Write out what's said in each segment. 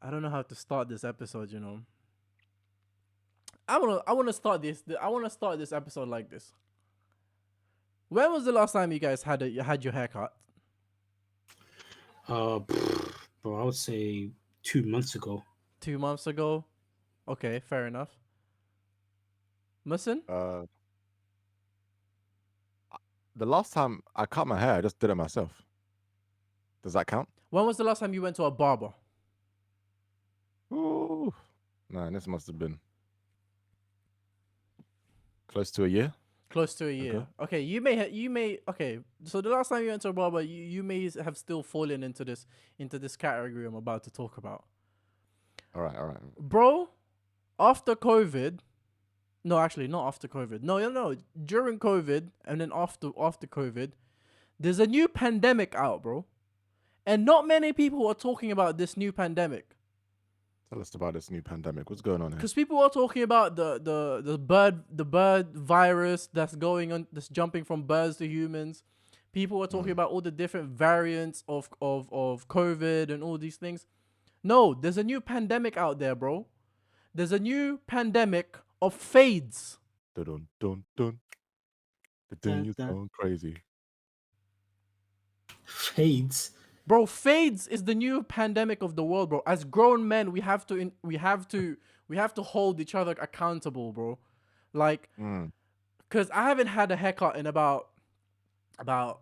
I don't know how to start this episode. I want to start this episode like this. When was the last time you guys had your haircut? Bro, I would say 2 months ago. 2 months ago. Okay, fair enough. Listen, Uh, the last time I cut my hair, I just did it myself. Does that count? when was the last time you went to a barber? Ooh, nah, this must have been close to a year. Close to a year. Okay, you may. Okay, so the last time you went to a barber, you may have still fallen into this category I'm about to talk about, All right. bro. After COVID, no, actually not after COVID. No, during COVID and then after COVID, there's a new pandemic out, bro, and not many people are talking about this new pandemic. Tell us about this new pandemic. What's going on here? Because people are talking about the bird virus that's going on, that's jumping from birds to humans. People are talking about all the different variants of COVID and all these things. No, there's a new pandemic out there, bro. There's a new pandemic of fades. Dun dun dun. The thing is going crazy. Fades. Bro, fades is the new pandemic of the world, bro. As grown men, we have to hold each other accountable, bro. Like, because I haven't had a haircut in about some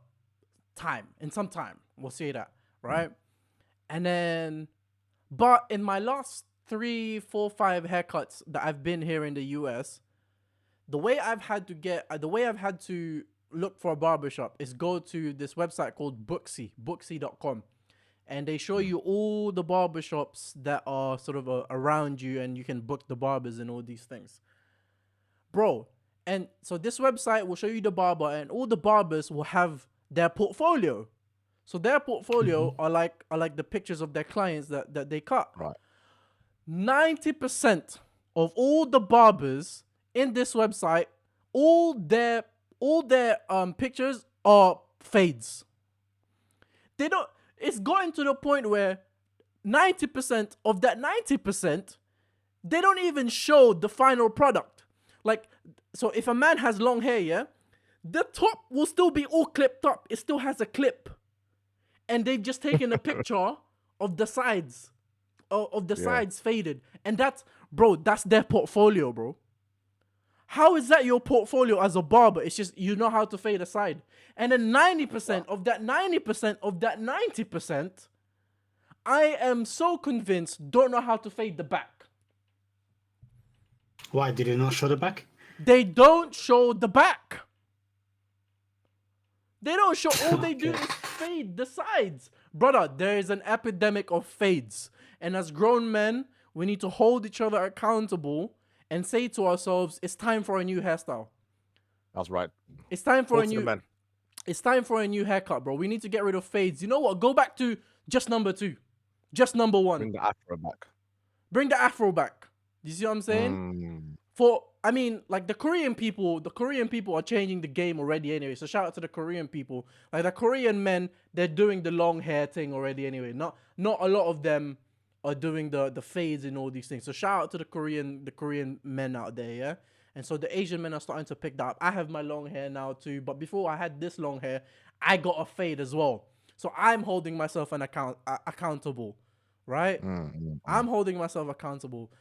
time. We'll say that, right? And then, but in my last 3, 4, 5 haircuts that I've been here in the US, the way I've had to look for a barbershop is go to this website called Booksy.com, and they show you all the barbershops that are sort of around you, and you can book the barbers and all these things, bro. And so this website will show you the barber, and all the barbers will have their portfolio. So their portfolio are like the pictures of their clients that they cut. Right. 90% of all the barbers in this website, all their pictures are fades. They don't. It's gotten to the point where 90% of that 90%, they don't even show the final product. Like, so if a man has long hair, yeah, the top will still be all clipped up. It still has a clip, and they've just taken a picture of the sides, sides faded, and that's their portfolio, bro. How is that your portfolio as a barber? It's just you know how to fade a side. And then 90% of that 90% of that 90%, I am so convinced don't know how to fade the back. Why did they not show the back? They don't show the back. They don't show. All they do is fade the sides. Brother, there is an epidemic of fades. And as grown men, we need to hold each other accountable and say to ourselves, it's time for a new hairstyle. That's right. It's time for It's time for a new haircut, bro. We need to get rid of fades. You know what? Go back to just number 2. Just number 1. Bring the afro back. Bring the afro back. You see what I'm saying? Like the Korean people are changing the game already anyway. So shout out to the Korean people. Like the Korean men, they're doing the long hair thing already anyway. Not a lot of them are doing the fades and all these things. So shout out to the Korean men out there, yeah? And so the Asian men are starting to pick that up. I have my long hair now too, but before I had this long hair, I got a fade as well. So I'm holding myself accountable, right? I'm holding myself accountable.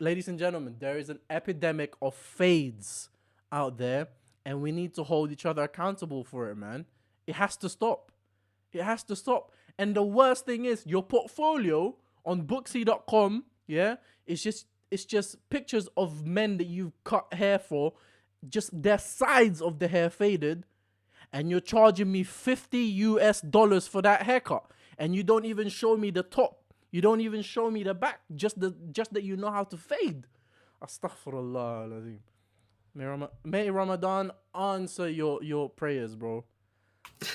Ladies and gentlemen, there is an epidemic of fades out there, and we need to hold each other accountable for it, man. It has to stop. It has to stop. And the worst thing is your portfolio on Booksy.com, yeah, it's just pictures of men that you've cut hair for, just their sides of the hair faded, and you're charging me $50 for that haircut, and you don't even show me the top, you don't even show me the back, just that you know how to fade. Astaghfirullah. May Ramadan answer your prayers, bro.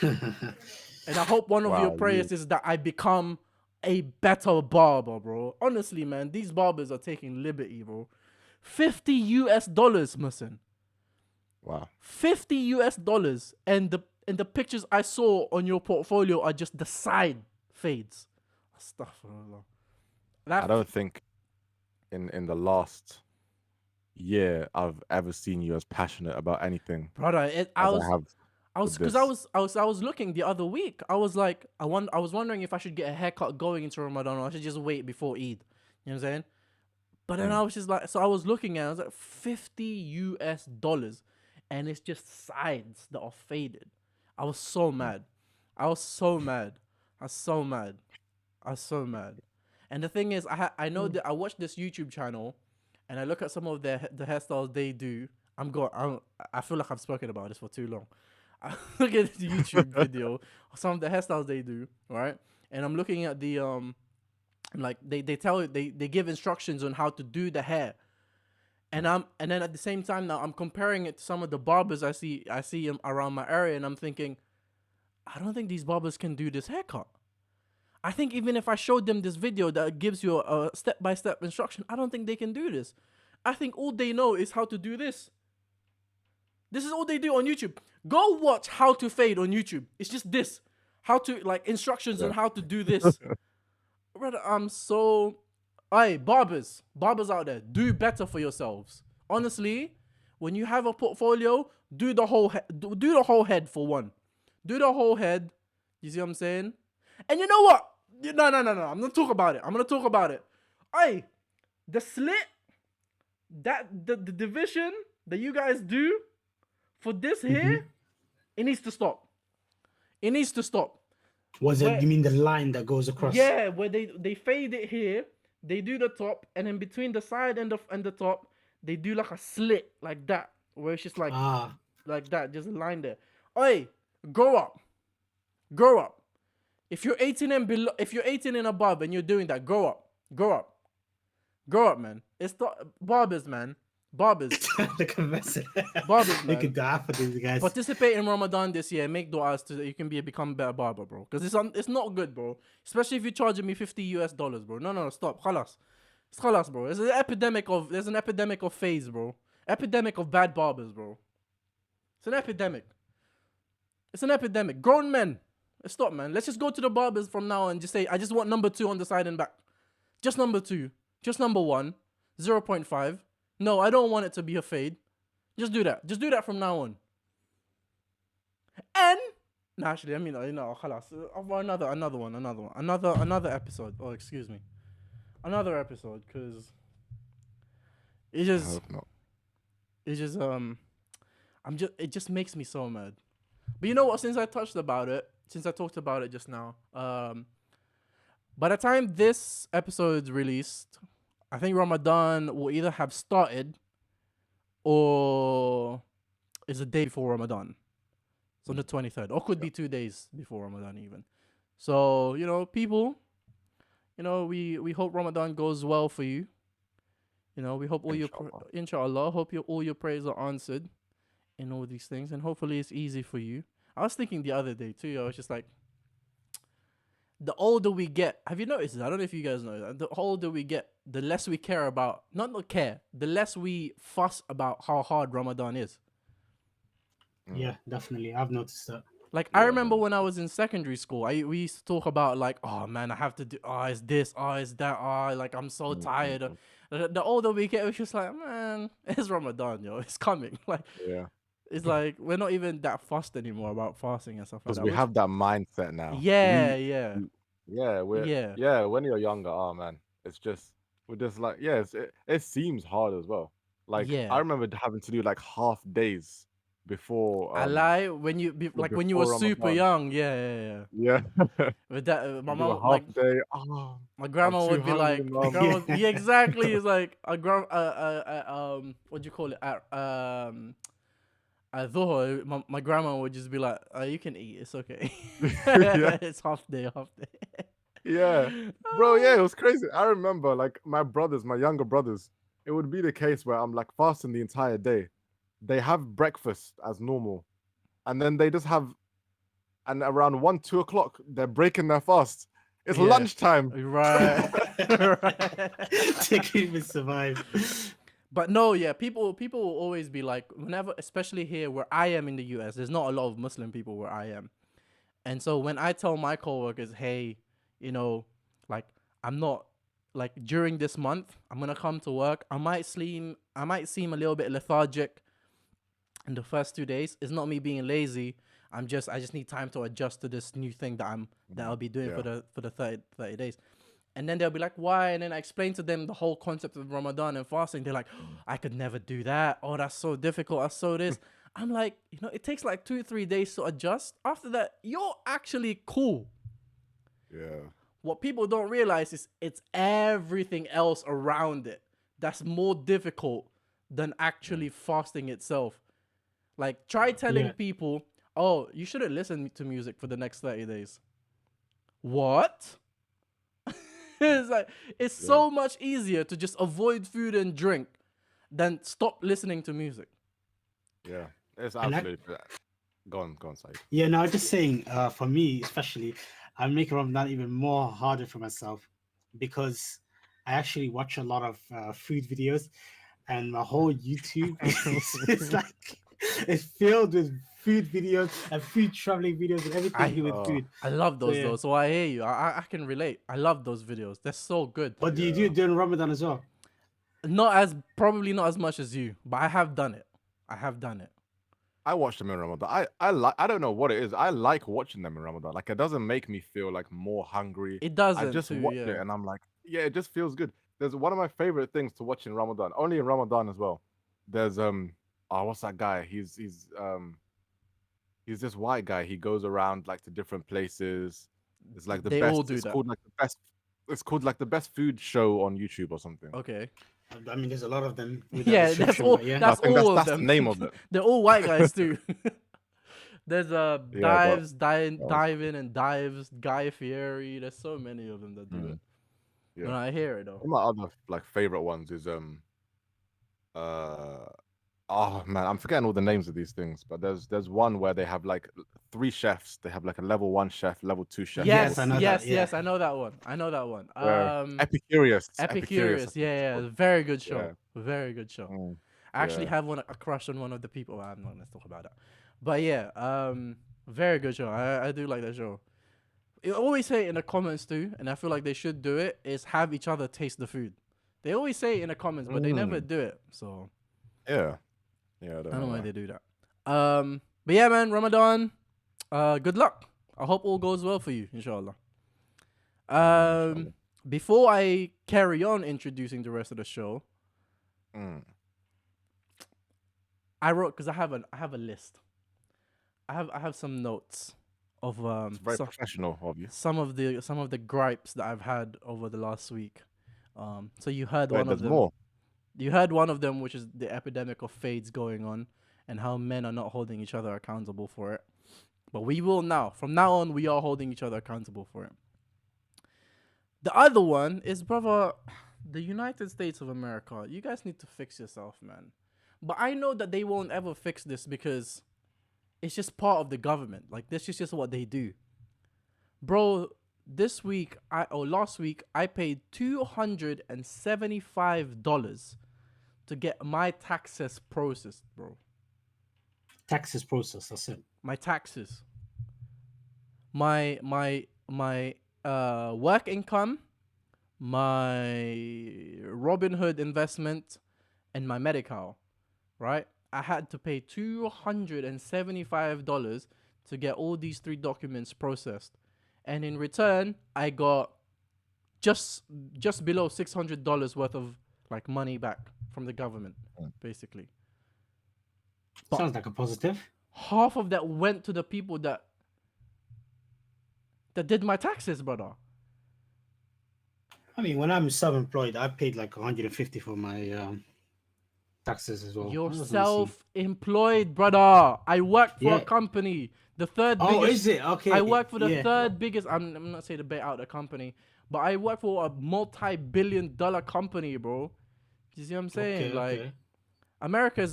And I hope one of your prayers is that I become a better barber, bro. Honestly, man, these barbers are taking liberty, bro. $50, Mussin. Wow. $50, and the pictures I saw on your portfolio are just the side fades. Astaghfirullah. I don't think in the last year I've ever seen you as passionate about anything brother. as I have with Because I this. was looking the other week. I was like, I was wondering if I should get a haircut going into Ramadan or I should just wait before Eid. You know what I'm saying? But then I was just like, so I was looking at it, I was like, $50, and it's just sides that are faded. I was so mad. I was so mad. I was so mad. I was so mad. And the thing is, I know that I watched this YouTube channel, and I look at some of the hairstyles they do. I feel like I've spoken about this for too long. I look at the YouTube video of some of the hairstyles they do, right? And I'm looking at the like they give instructions on how to do the hair, and then at the same time now I'm comparing it to some of the barbers I see around my area, and I'm thinking, I don't think these barbers can do this haircut. I think even if I showed them this video that gives you a step-by-step instruction, I don't think they can do this. I think all they know is how to do this. This is all they do on YouTube. Go watch how to fade on YouTube. It's just this. How to, like, instructions on how to do this. Brother, I'm so... Hey, barbers out there, do better for yourselves. Honestly, when you have a portfolio, do the whole head for one. Do the whole head. You see what I'm saying? And you know what? No. I'm gonna talk about it. Hey, the slit, that the division that you guys do for this here, it needs to stop. It needs to stop. You mean the line that goes across? Yeah, where they fade it here, they do the top, and then between the side and the top, they do like a slit like that, where it's just like that, just a line there. Oi, grow up. If you're 18 and below, if you're 18 and above and you're doing that, grow up, man. It's barbers, man. Barbers, man. Look at that for these guys. Participate in Ramadan this year. Make du'as so that you can become a better barber, bro. Because it's not good, bro. Especially if you're charging me $50, bro. No, stop. Khalas. It's khalas, bro. There's an epidemic of phase, bro. Epidemic of bad barbers, bro. It's an epidemic. Grown men. Stop, man. Let's just go to the barbers from now and just say, I just want number 2 on the side and back. Just number 2. Just number 1. 0.5. No, I don't want it to be a fade. Just do that. Just do that from now on. And actually, I mean, khalas. Another one. Another episode. Oh, excuse me. Another episode, because it just it just makes me so mad. But you know what? Since I talked about it just now, by the time this episode is released, I think Ramadan will either have started or is a day before Ramadan. It's on the 23rd, or could be 2 days before Ramadan even. So, people, we hope Ramadan goes well for you. We hope all inshallah, hope all your prayers are answered in all these things, and hopefully it's easy for you. I was thinking the other day too, I was just like, the older we get, have you noticed this? I don't know if you guys know that. The older we get, the less we care about, the less we fuss about how hard Ramadan is. Yeah, definitely. I've noticed that. Like, I remember when I was in secondary school, we used to talk about, like, oh man, I have to do, it's this, it's that, like, I'm so tired. The older we get, it's just like, man, it's Ramadan, yo, it's coming. Like, it's like, we're not even that fussed anymore about fasting and stuff like that. Because we have that mindset now. When you're younger, oh man, it's just, we're just like, it seems hard as well. Like, I remember having to do like half days before. I lie, when you were super young, yeah. With that, my mom, like, my grandma would be like, exactly. It's like what do you call it? At Dhuhr, my grandma would just be like, you can eat, it's okay. It's half day. Bro, it was crazy. I remember, like, my younger brothers, it would be the case where I'm like fasting the entire day. They have breakfast as normal, and then they just have, and around 1-2 o'clock they're breaking their fast. It's lunchtime, right? To keep it survive. But no, people will always be like, whenever, especially here where I am in the US, there's not a lot of Muslim people where I am. And so when I tell my coworkers, hey, like, I'm not like during this month, I'm gonna come to work. I might seem a little bit lethargic in the first 2 days. It's not me being lazy. I just need time to adjust to this new thing that I'll be doing for the 30 days. And then they'll be like, why? And then I explain to them the whole concept of Ramadan and fasting. They're like, I could never do that. Oh, that's so difficult. That's so this. I'm like, it takes like 2-3 days to adjust. After that, you're actually cool. Yeah. What people don't realize is it's everything else around it that's more difficult than actually fasting itself. Like, try telling people, oh, you shouldn't listen to music for the next 30 days. What? It's so much easier to just avoid food and drink than stop listening to music. Yeah, it's absolutely. Go on, Saeed. Yeah, no, I'm just saying, for me, especially, I'm making Ramadan even more harder for myself because I actually watch a lot of food videos, and my whole YouTube is like, it's filled with food videos and food traveling videos and everything to do with food. I love those though, so I hear you. I can relate. I love those videos. They're so good. What do you do during Ramadan as well? Probably not as much as you, but I have done it. I watch them in Ramadan. I don't know what it is. I like watching them in Ramadan. Like, it doesn't make me feel like more hungry. It doesn't. I just watch it and I'm like, yeah, it just feels good. There's one of my favorite things to watch in Ramadan, only in Ramadan as well. There's what's that guy? He's this white guy. He goes around like to different places. It's like the They best. all do it's that. called like the best. It's called like the best food show on YouTube or something. Okay. I mean, there's a lot of them. Yeah, that's all. That's all of them. That's the name of it. They're all white guys too. There's diving and dives, Guy Fieri. There's so many of them that do it. Yeah. No, I hear it though. One of my other like favorite ones is oh man, I'm forgetting all the names of these things, but there's one where they have like 3 chefs. They have like a level 1 chef, level 2 chef. Yes, I know that one. Epicurious. Yeah. Very good show. Yeah. Very good show. I actually have a crush on one of the people. I'm not gonna talk about that. But yeah, very good show. I do like that show. You always say it in the comments too, and I feel like they should do it, is have each other taste the food. They always say it in the comments, but they never do it. So yeah, I don't know why they do that. But yeah, man, Ramadan. Good luck. I hope all goes well for you, inshallah. Before I carry on introducing the rest of the show, I wrote, because I have a list. I have some notes of it's very professional of you. Some of the gripes that I've had over the last week. So you heard one of them. More. You heard one of them, which is the epidemic of fades going on and how men are not holding each other accountable for it. But we will now. From now on, we are holding each other accountable for it. The other one is, brother, the United States of America. You guys need to fix yourself, man. But I know that they won't ever fix this because it's just part of the government. Like, this is just what they do. Bro, last week, I paid $275 to get my taxes processed, bro. Taxes processed, that's it. My taxes. My work income, my Robinhood investment, and my medical, right? I had to pay $275 to get all these 3 documents processed. And in return, I got just below $600 worth of like money back from the government, basically. But sounds like a positive. Half of that went to the people that did my taxes, brother. I mean, when I'm self-employed, I paid like $150 for my taxes as well. You're self-employed, brother. I work for a company. The third biggest. Oh, is it? Okay. I work for the third biggest. I'm not saying to bait out the company, but I work for a multi-billion-dollar company, bro. You see what I'm saying? Okay. America.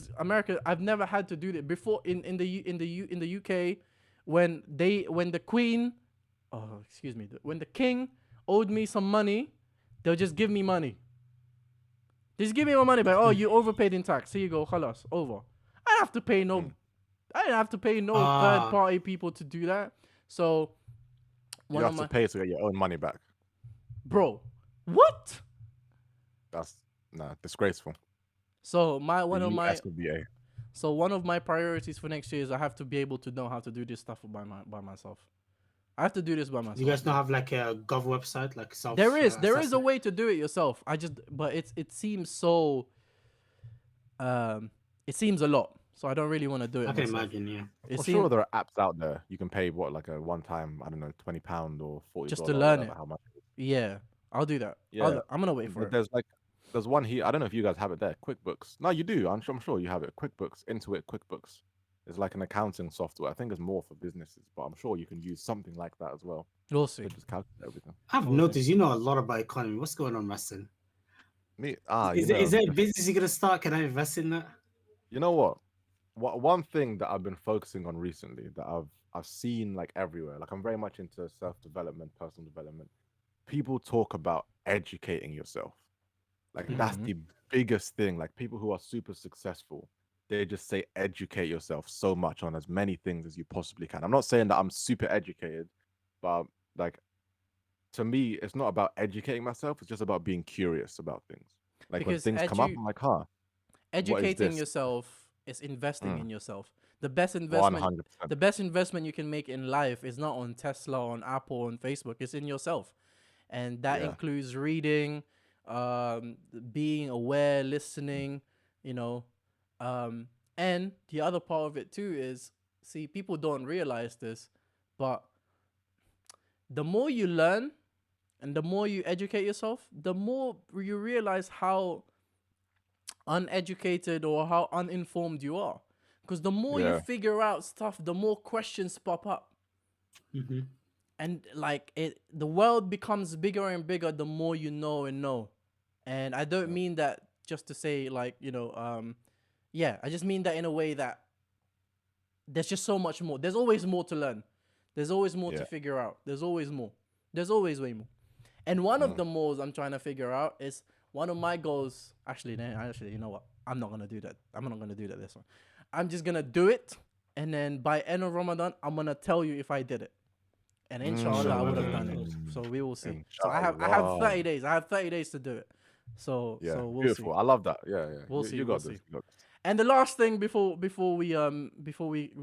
I've never had to do that before. In the UK, when the Queen, when the King owed me some money, they'll just give me money. Just give me my money back. Oh, you overpaid in tax. Here you go. Khalas, over. I didn't have to pay no third party people to do that. So you have to pay to get your own money back. Bro, what? That's disgraceful. So The US would be a. one of my priorities for next year is I have to be able to know how to do this stuff by myself. I have to do this by myself. You guys don't have like a gov website, like self. There is a assessment? way to do it yourself. But it seems so. It seems a lot, so I don't really want to do it. I can myself. imagine, yeah. I'm sure there are apps out there you can pay like a one-time, I don't know, £20 or $40 just to learn it. How much? Yeah, I'll do that. Yeah, I'm gonna wait for it. There's one here. I don't know if you guys have it there. QuickBooks. No, you do. I'm sure you have it. QuickBooks. Intuit QuickBooks. It's like an accounting software. I think it's more for businesses, but I'm sure you can use something like that as well. We'll see. To just calculate everything. I've noticed you know a lot about economy. What's going on, Maston? Is there a business you're gonna start? Can I invest in that? You know what? One thing that I've been focusing on recently that I've seen like everywhere. Like I'm very much into self-development, personal development. People talk about educating yourself. Like that's the biggest thing. Like people who are super successful, they just say educate yourself so much on as many things as you possibly can. I'm not saying that I'm super educated, but like to me, it's not about educating myself. It's just about being curious about things. Like Because when things come up, I'm like, huh. Educating yourself is investing in yourself. The best 100%. investment you can make in life is not on Tesla, on Apple, on Facebook. It's in yourself, and that includes reading, being aware, listening. You know, and the other part of it too is, see, people don't realize this, but the more you learn and the more you educate yourself, the more you realize how uneducated or how uninformed you are. Because the more you figure out stuff, the more questions pop up. And like the world becomes bigger and bigger the more you know and know. And I don't mean that just to say like, I just mean that in a way that there's just so much more. There's always more to learn. There's always more to figure out. There's always more. There's always way more. And one of the mores I'm trying to figure out is one of my goals. Actually, you know what? I'm not gonna do that. I'm not gonna do that this one. I'm just gonna do it, and then by end of Ramadan, I'm gonna tell you if I did it. And inshallah, I would have done it. So we will see. So I have 30 days. I have 30 days to do it. So we'll beautiful. see. I love that. Yeah. We'll see. You got this. And the last thing before we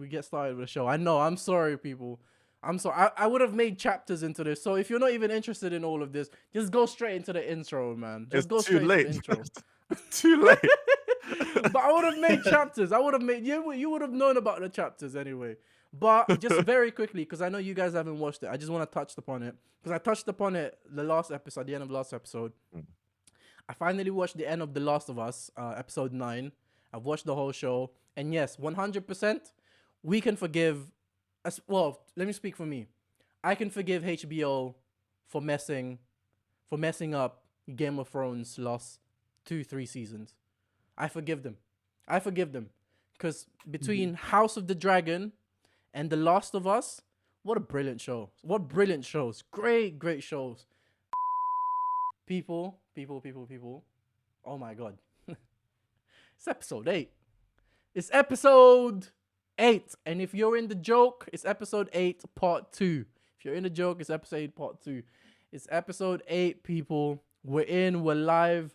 get started with the show, I know, I'm sorry, people. I'm sorry. I would have made chapters into this. So if you're not even interested in all of this, just go straight into the intro, man. Just go straight into the intro. Too late. But I would have made chapters. I would have made you would have known about the chapters anyway. But just very quickly, because I know you guys haven't watched it, I just want to touch upon it. Because I touched upon it the end of the last episode. I finally watched the end of The Last of Us, episode 9. I've watched the whole show. And yes, 100%, we can forgive... Well, let me speak for me. I can forgive HBO for messing up Game of Thrones' last 2-3 seasons. I forgive them. Because between House of the Dragon and The Last of Us, what a brilliant show. What brilliant shows. Great shows. People. Oh my God. It's episode 8. It's episode 8. And if you're in the joke, it's episode 8, part 2. If you're in the joke, it's episode 8, part 2. It's episode 8, people. We're live.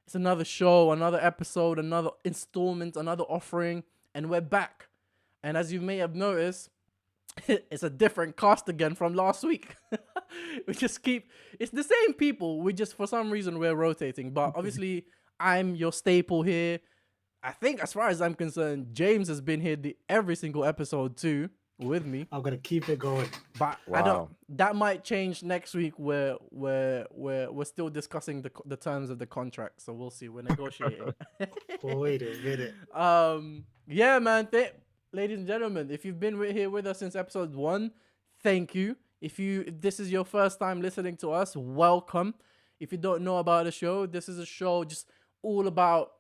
It's another show, another episode, another installment, another offering, and we're back. And as you may have noticed, it's a different cast again from last week. It's the same people. We just, for some reason, we're rotating. But obviously, I'm your staple here. I think as far as I'm concerned, James has been here every single episode too with me. I'm gonna keep it going. But that might change next week where we're still discussing the terms of the contract. So we'll see. We're negotiating. Wait a minute. Yeah, man. Ladies and gentlemen, if you've been here with us since episode 1, thank you. If this is your first time listening to us, welcome. If you don't know about the show, this is a show just all about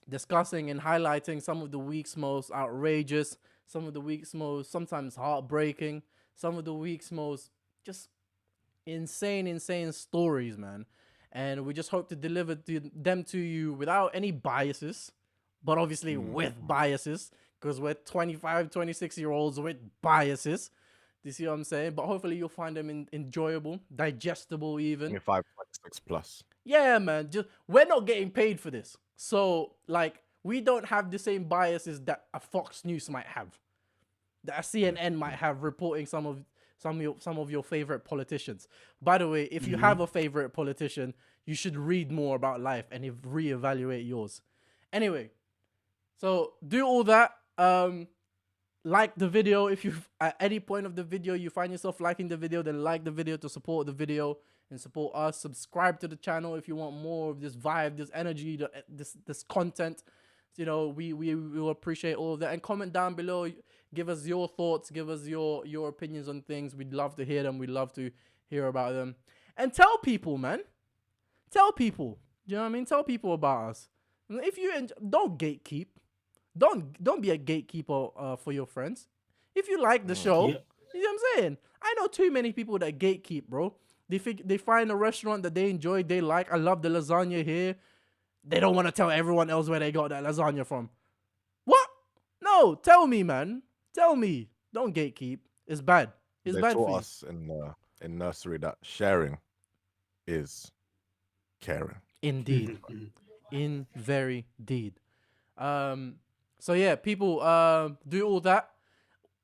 discussing and highlighting some of the week's most outrageous, some of the week's most sometimes heartbreaking, some of the week's most just insane stories, man. And we just hope to deliver them to you without any biases, but obviously with biases, because we're 25, 26-year-olds with biases. Do you see what I'm saying? But hopefully you'll find them enjoyable, digestible even. 25, 26 plus. Yeah, man. Just we're not getting paid for this, so like we don't have the same biases that a Fox News might have, that a CNN might have reporting some of your favorite politicians. By the way, if you have a favorite politician, you should read more about life and reevaluate yours. Anyway, so do all that. Like the video. If you at any point of the video you find yourself liking the video, then like the video to support the video and support us. Subscribe to the channel if you want more of this vibe, this energy, this content. You know, we will appreciate all of that. And comment down below. Give us your thoughts. Give us your opinions on things. We'd love to hear them. We'd love to hear about them. And tell people, man. Tell people. You know what I mean? Tell people about us. If you don't gatekeep. Don't be a gatekeeper for your friends. If you like the show, you know what I'm saying? I know too many people that gatekeep, bro. They find a restaurant that they enjoy, they like. I love the lasagna here. They don't want to tell everyone else where they got that lasagna from. What? No, tell me, man. Tell me. Don't gatekeep. It's bad. It's bad for you. They taught us in nursery that sharing is caring. Indeed. In very deed. So yeah, people, do all that.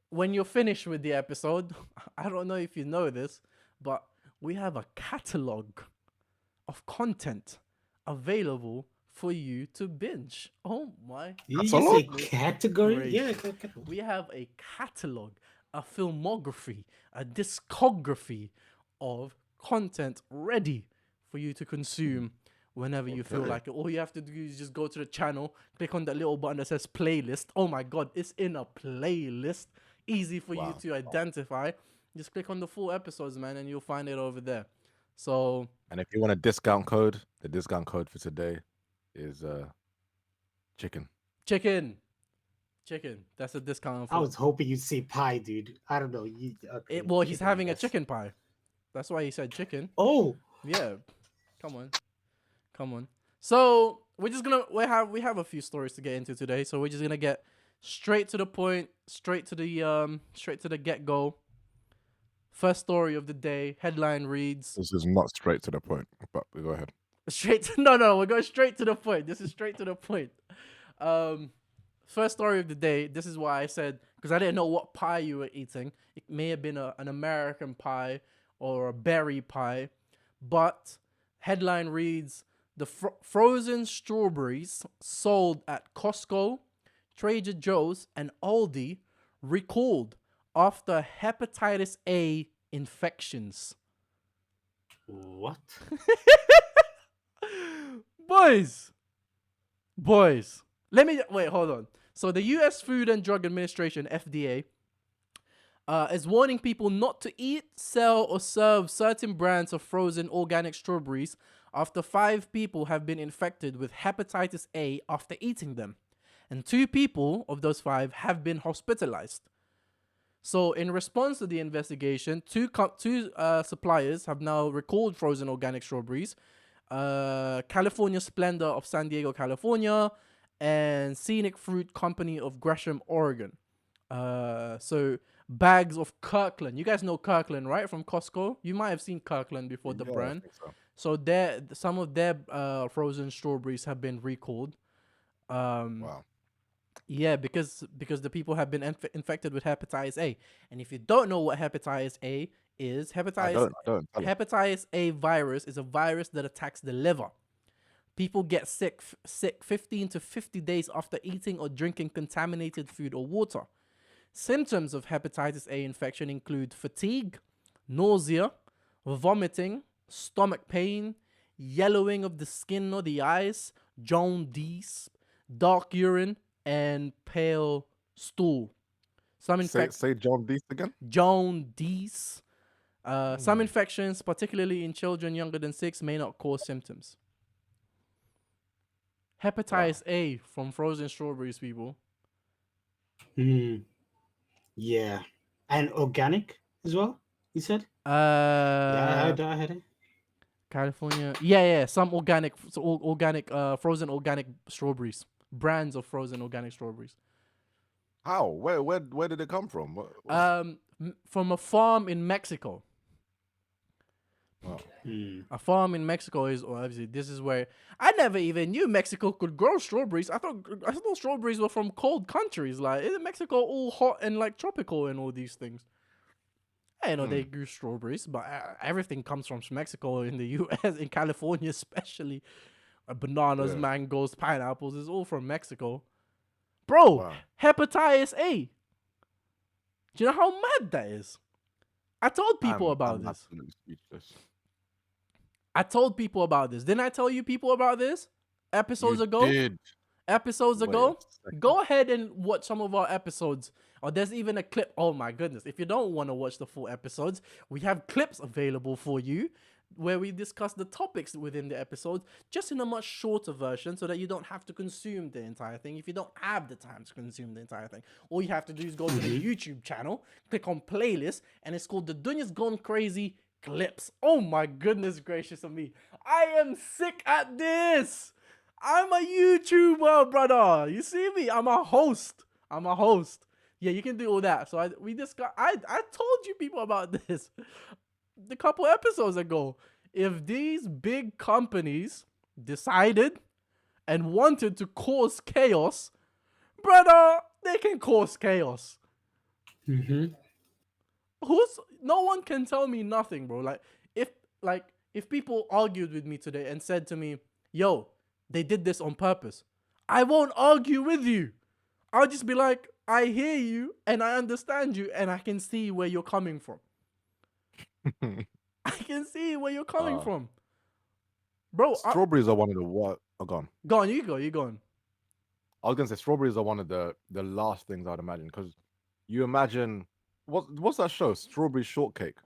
When you're finished with the episode, I don't know if you know this, but we have a catalog of content available for you to binge. Oh my! You say category? Yeah, we have a catalog, a filmography, a discography of content ready for you to consume whenever you feel like it. All you have to do is just go to the channel, click on that little button that says playlist. Oh my god, it's in a playlist. Easy for you to identify. Just click on the full episodes, man, and you'll find it over there. So, and if you want a discount code, the discount code for today is chicken. Chicken. That's a discount. I was hoping you'd say pie, dude. I don't know. Well, he's having a chicken pie. That's why he said chicken. Oh, yeah. Come on. So we're just gonna we have a few stories to get into today. So we're just gonna get straight to the point, straight to the get go. First story of the day. Headline reads. This is not straight to the point, but we go ahead. No, we're going straight to the point. This is straight to the point. First story of the day. This is why I said, because I didn't know what pie you were eating. It may have been an American pie or a berry pie, but headline reads. The frozen strawberries sold at Costco, Trader Joe's, and Aldi recalled after hepatitis A infections. What? Boys. Wait, hold on. So the U.S. Food and Drug Administration, FDA, is warning people not to eat, sell, or serve certain brands of frozen organic strawberries after 5 people have been infected with hepatitis A after eating them. And 2 people of those 5 have been hospitalized. So in response to the investigation, two suppliers have now recalled frozen organic strawberries. California Splendor of San Diego, California, and Scenic Fruit Company of Gresham, Oregon. So bags of Kirkland. You guys know Kirkland, right? From Costco. You might have seen Kirkland before, the brand. I think so. So some of their frozen strawberries have been recalled. Wow. Yeah, because the people have been infected with hepatitis A. And if you don't know what hepatitis A is, hepatitis A virus is a virus that attacks the liver. People get sick 15 to 50 days after eating or drinking contaminated food or water. Symptoms of hepatitis A infection include fatigue, nausea, vomiting, stomach pain, yellowing of the skin or the eyes, jaundice, dark urine, and pale stool. Say jaundice again. Jaundice. Some infections, particularly in children younger than 6, may not cause symptoms. Hepatitis A from frozen strawberries, people. Yeah. And organic as well, you said? Yeah, I had it. California. Yeah. Some organic, frozen organic strawberries. Brands of frozen organic strawberries. How? Where did it come from? From a farm in Mexico. Wow. A farm in Mexico is obviously this is where I never even knew Mexico could grow strawberries. I thought strawberries were from cold countries. Like isn't Mexico all hot and like tropical and all these things? I know they grew strawberries, but everything comes from Mexico in the U.S. in California especially. Bananas, Yeah. mangoes, pineapples is all from Mexico, bro. Wow. Hepatitis A. Do you know how mad that is? I told people about I'm this. absolutely speechless. I told people about this. Didn't I tell you people about this episodes You ago? did. Episodes Wait ago? a second. Go ahead and watch some of our episodes. Or there's even a clip. Oh my goodness. If you don't want to watch the full episodes, we have clips available for you where we discuss the topics within the episodes just in a much shorter version so that you don't have to consume the entire thing if you don't have the time to consume the entire thing. All you have to do is go to the YouTube channel, click on playlist, and it's called the Dunya'S Gone Crazy Clips. Oh my goodness gracious of me. I am sick at this. I'm a YouTuber, brother. You see me? I'm a host. Yeah, you can do all that. So I told you people about this a couple episodes ago. If these big companies decided and wanted to cause chaos, brother, they can cause chaos. Mm-hmm. No one can tell me nothing, bro. If people argued with me today and said to me, yo, they did this on purpose, I won't argue with you. I'll just be like, I hear you and I understand you and I can see where you're coming from. I can see where you're coming from. Bro, Strawberries are one of the what? Oh, gone. Go on, you go on. I was gonna say strawberries are one of the last things I'd imagine, because you imagine what's that show? Strawberry Shortcake.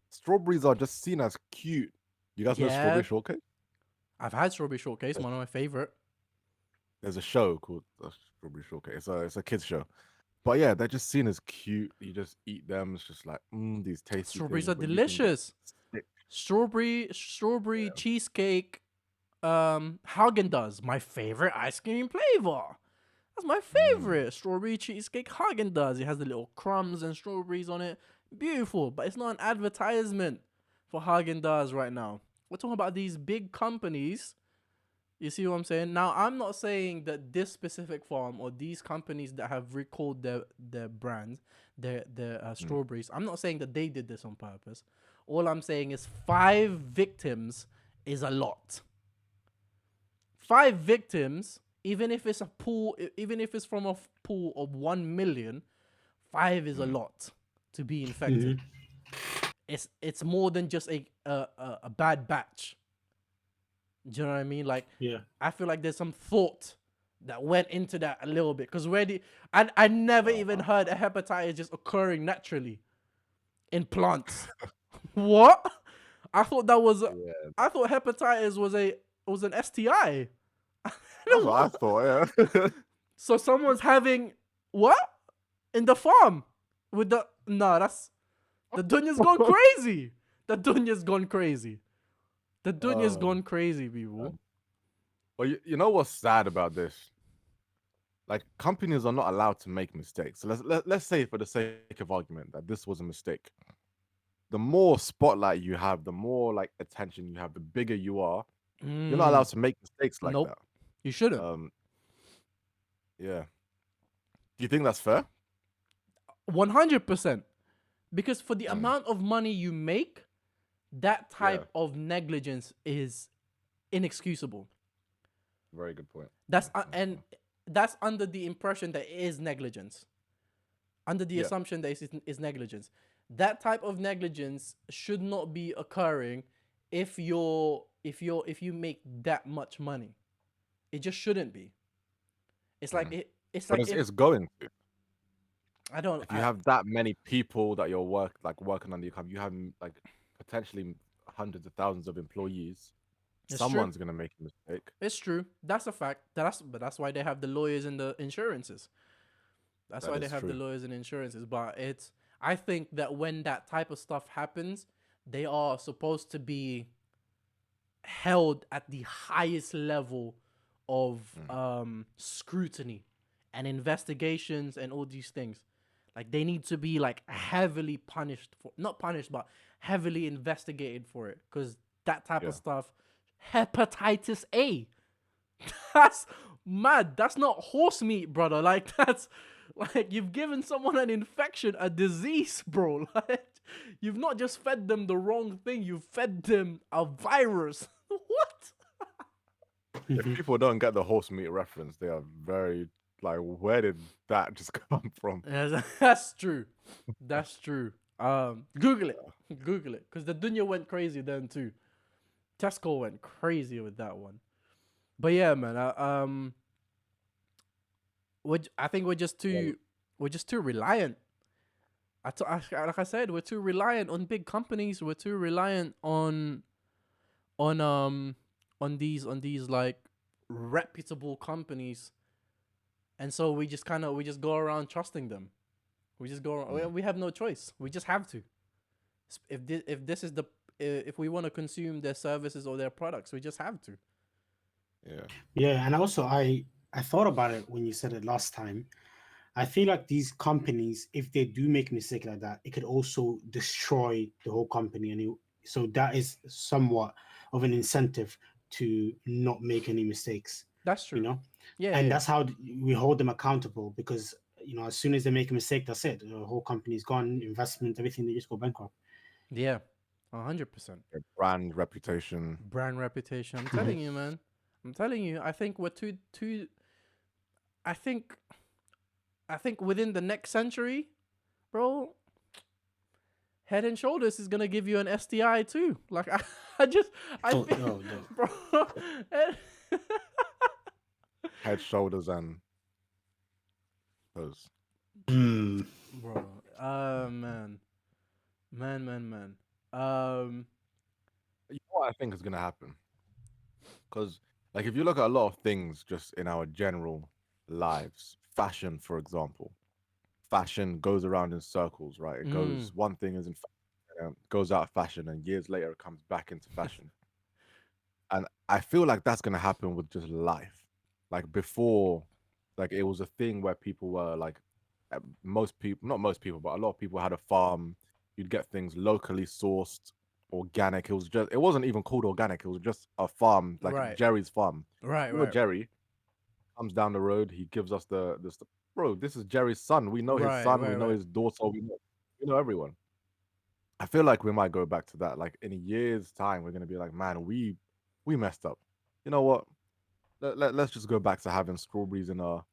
Strawberries are just seen as cute. You guys know Strawberry Shortcake? I've had Strawberry Shortcake, one of my favorite. There's a show called Strawberry Shortcake. It's a kids show. But yeah, they're just seen as cute. You just eat them. It's just like these tasty strawberries things, are delicious. Strawberry cheesecake, Haagen-Dazs, my favorite ice cream flavor. That's my favorite. Strawberry cheesecake Haagen-Dazs. It has the little crumbs and strawberries on it. Beautiful, but it's not an advertisement for Haagen-Dazs right now. We're talking about these big companies. You see what I'm saying? Now, I'm not saying that this specific farm or these companies that have recalled their brands, their strawberries, I'm not saying that they did this on purpose. All I'm saying is 5 victims is a lot. 5 victims, even if it's from a pool of 1 million, 5 is a lot to be infected. It's more than just a bad batch. Do you know what I mean? Like, yeah, I feel like there's some thought that went into that a little bit, because I never even heard a hepatitis just occurring naturally in plants. What? I thought I thought hepatitis was an STI. That's what I thought. Yeah. So someone's having what in the farm with the that's the Dunya'S gone crazy. The Dunya'S gone crazy. The Dunya'S gone crazy, people. Well, you know what's sad about this? Like, companies are not allowed to make mistakes. So let's say, for the sake of argument, that this was a mistake. The more spotlight you have, the more like attention you have, the bigger you are. You're not allowed to make mistakes like that. You shouldn't. Yeah. Do you think that's fair? 100%. Because for the amount of money you make, that type of negligence is inexcusable. Very good point. And that's under the impression that it is negligence. Under the assumption that it is negligence. That type of negligence should not be occurring if you make that much money. It just shouldn't be. It's like it's going to. If you have that many people that you're working on the account, you have like potentially hundreds of thousands of employees. Someone's gonna make a mistake. It's true. That's a fact. But that's why they have the lawyers and the insurances. That's why they have the lawyers and insurances. But I think that when that type of stuff happens, they are supposed to be held at the highest level of scrutiny and investigations and all these things. Like they need to be like heavily punished for, not punished, but heavily investigated for it, because that type of stuff, hepatitis A, that's mad. That's not horse meat, brother. Like that's like you've given someone an infection, a disease, bro. Like you've not just fed them the wrong thing, you've fed them a virus. What? If people don't get the horse meat reference, they are very like, where did that just come from? Yeah, that's true. That's true. Google it. Google it. Because the Dunya went crazy then too. Tesco went crazy with that one. But yeah, man. I think we're just too reliant. Like I said, we're too reliant on big companies. We're too reliant on these like reputable companies, and so we just go around trusting them. We just go. We have no choice. We just have to. If we want to consume their services or their products, we just have to. Yeah, and also I thought about it when you said it last time. I feel like these companies, if they do make a mistake like that, it could also destroy the whole company, and so that is somewhat of an incentive to not make any mistakes. That's true. You know, Yeah, and yeah. that's how we hold them accountable, because as soon as they make a mistake, that's it. The whole company's gone, investment, everything. They just go bankrupt. Yeah, 100%. Brand reputation. Brand reputation. I'm telling you, man. I'm telling you. I think we're too. I think within the next century, bro, Head and Shoulders is gonna give you an STI too. Like I think, no. bro. Head, shoulders, and those. Bro, man. You know what I think is gonna happen? Because like if you look at a lot of things just in our general lives, fashion, for example, fashion goes around in circles, right? It goes, one thing is in goes out of fashion, and years later it comes back into fashion. And I feel like that's gonna happen with just life. Like before, like it was a thing where people were like, most people, not most people, but a lot of people had a farm. You'd get things locally sourced, organic. It wasn't even called organic. It was just a farm, like Right. Jerry's farm. Right. Jerry comes down the road. He gives us the bro. This is Jerry's son. We know his son. We know his daughter. We know everyone. I feel like we might go back to that. Like in a year's time, we're gonna be like, man, we messed up. You know what? Let's just go back to having strawberries in our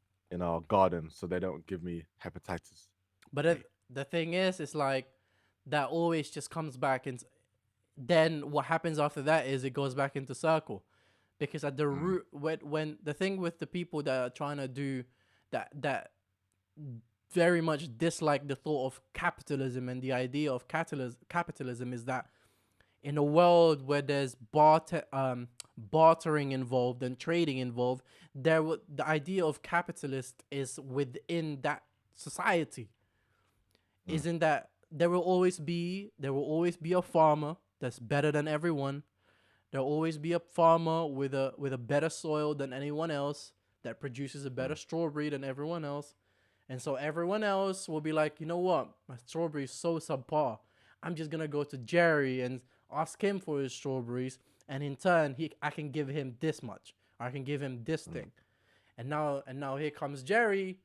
garden so they don't give me hepatitis. But the thing is, it's like that always just comes back, and then what happens after that is it goes back into circle, because at the root, when the thing with the people that are trying to do that very much dislike the thought of capitalism and the idea of capitalism is that in a world where there's bartering involved and trading involved, the idea of capitalist is within that society. Isn't that there will always be a farmer that's better than everyone. There will always be a farmer with a better soil than anyone else, that produces a better strawberry than everyone else. And so everyone else will be like, you know what? My strawberry is so subpar. I'm just going to go to Jerry and ask him for his strawberries. And in turn, I can give him this much. Or I can give him this thing. And now here comes Jerry,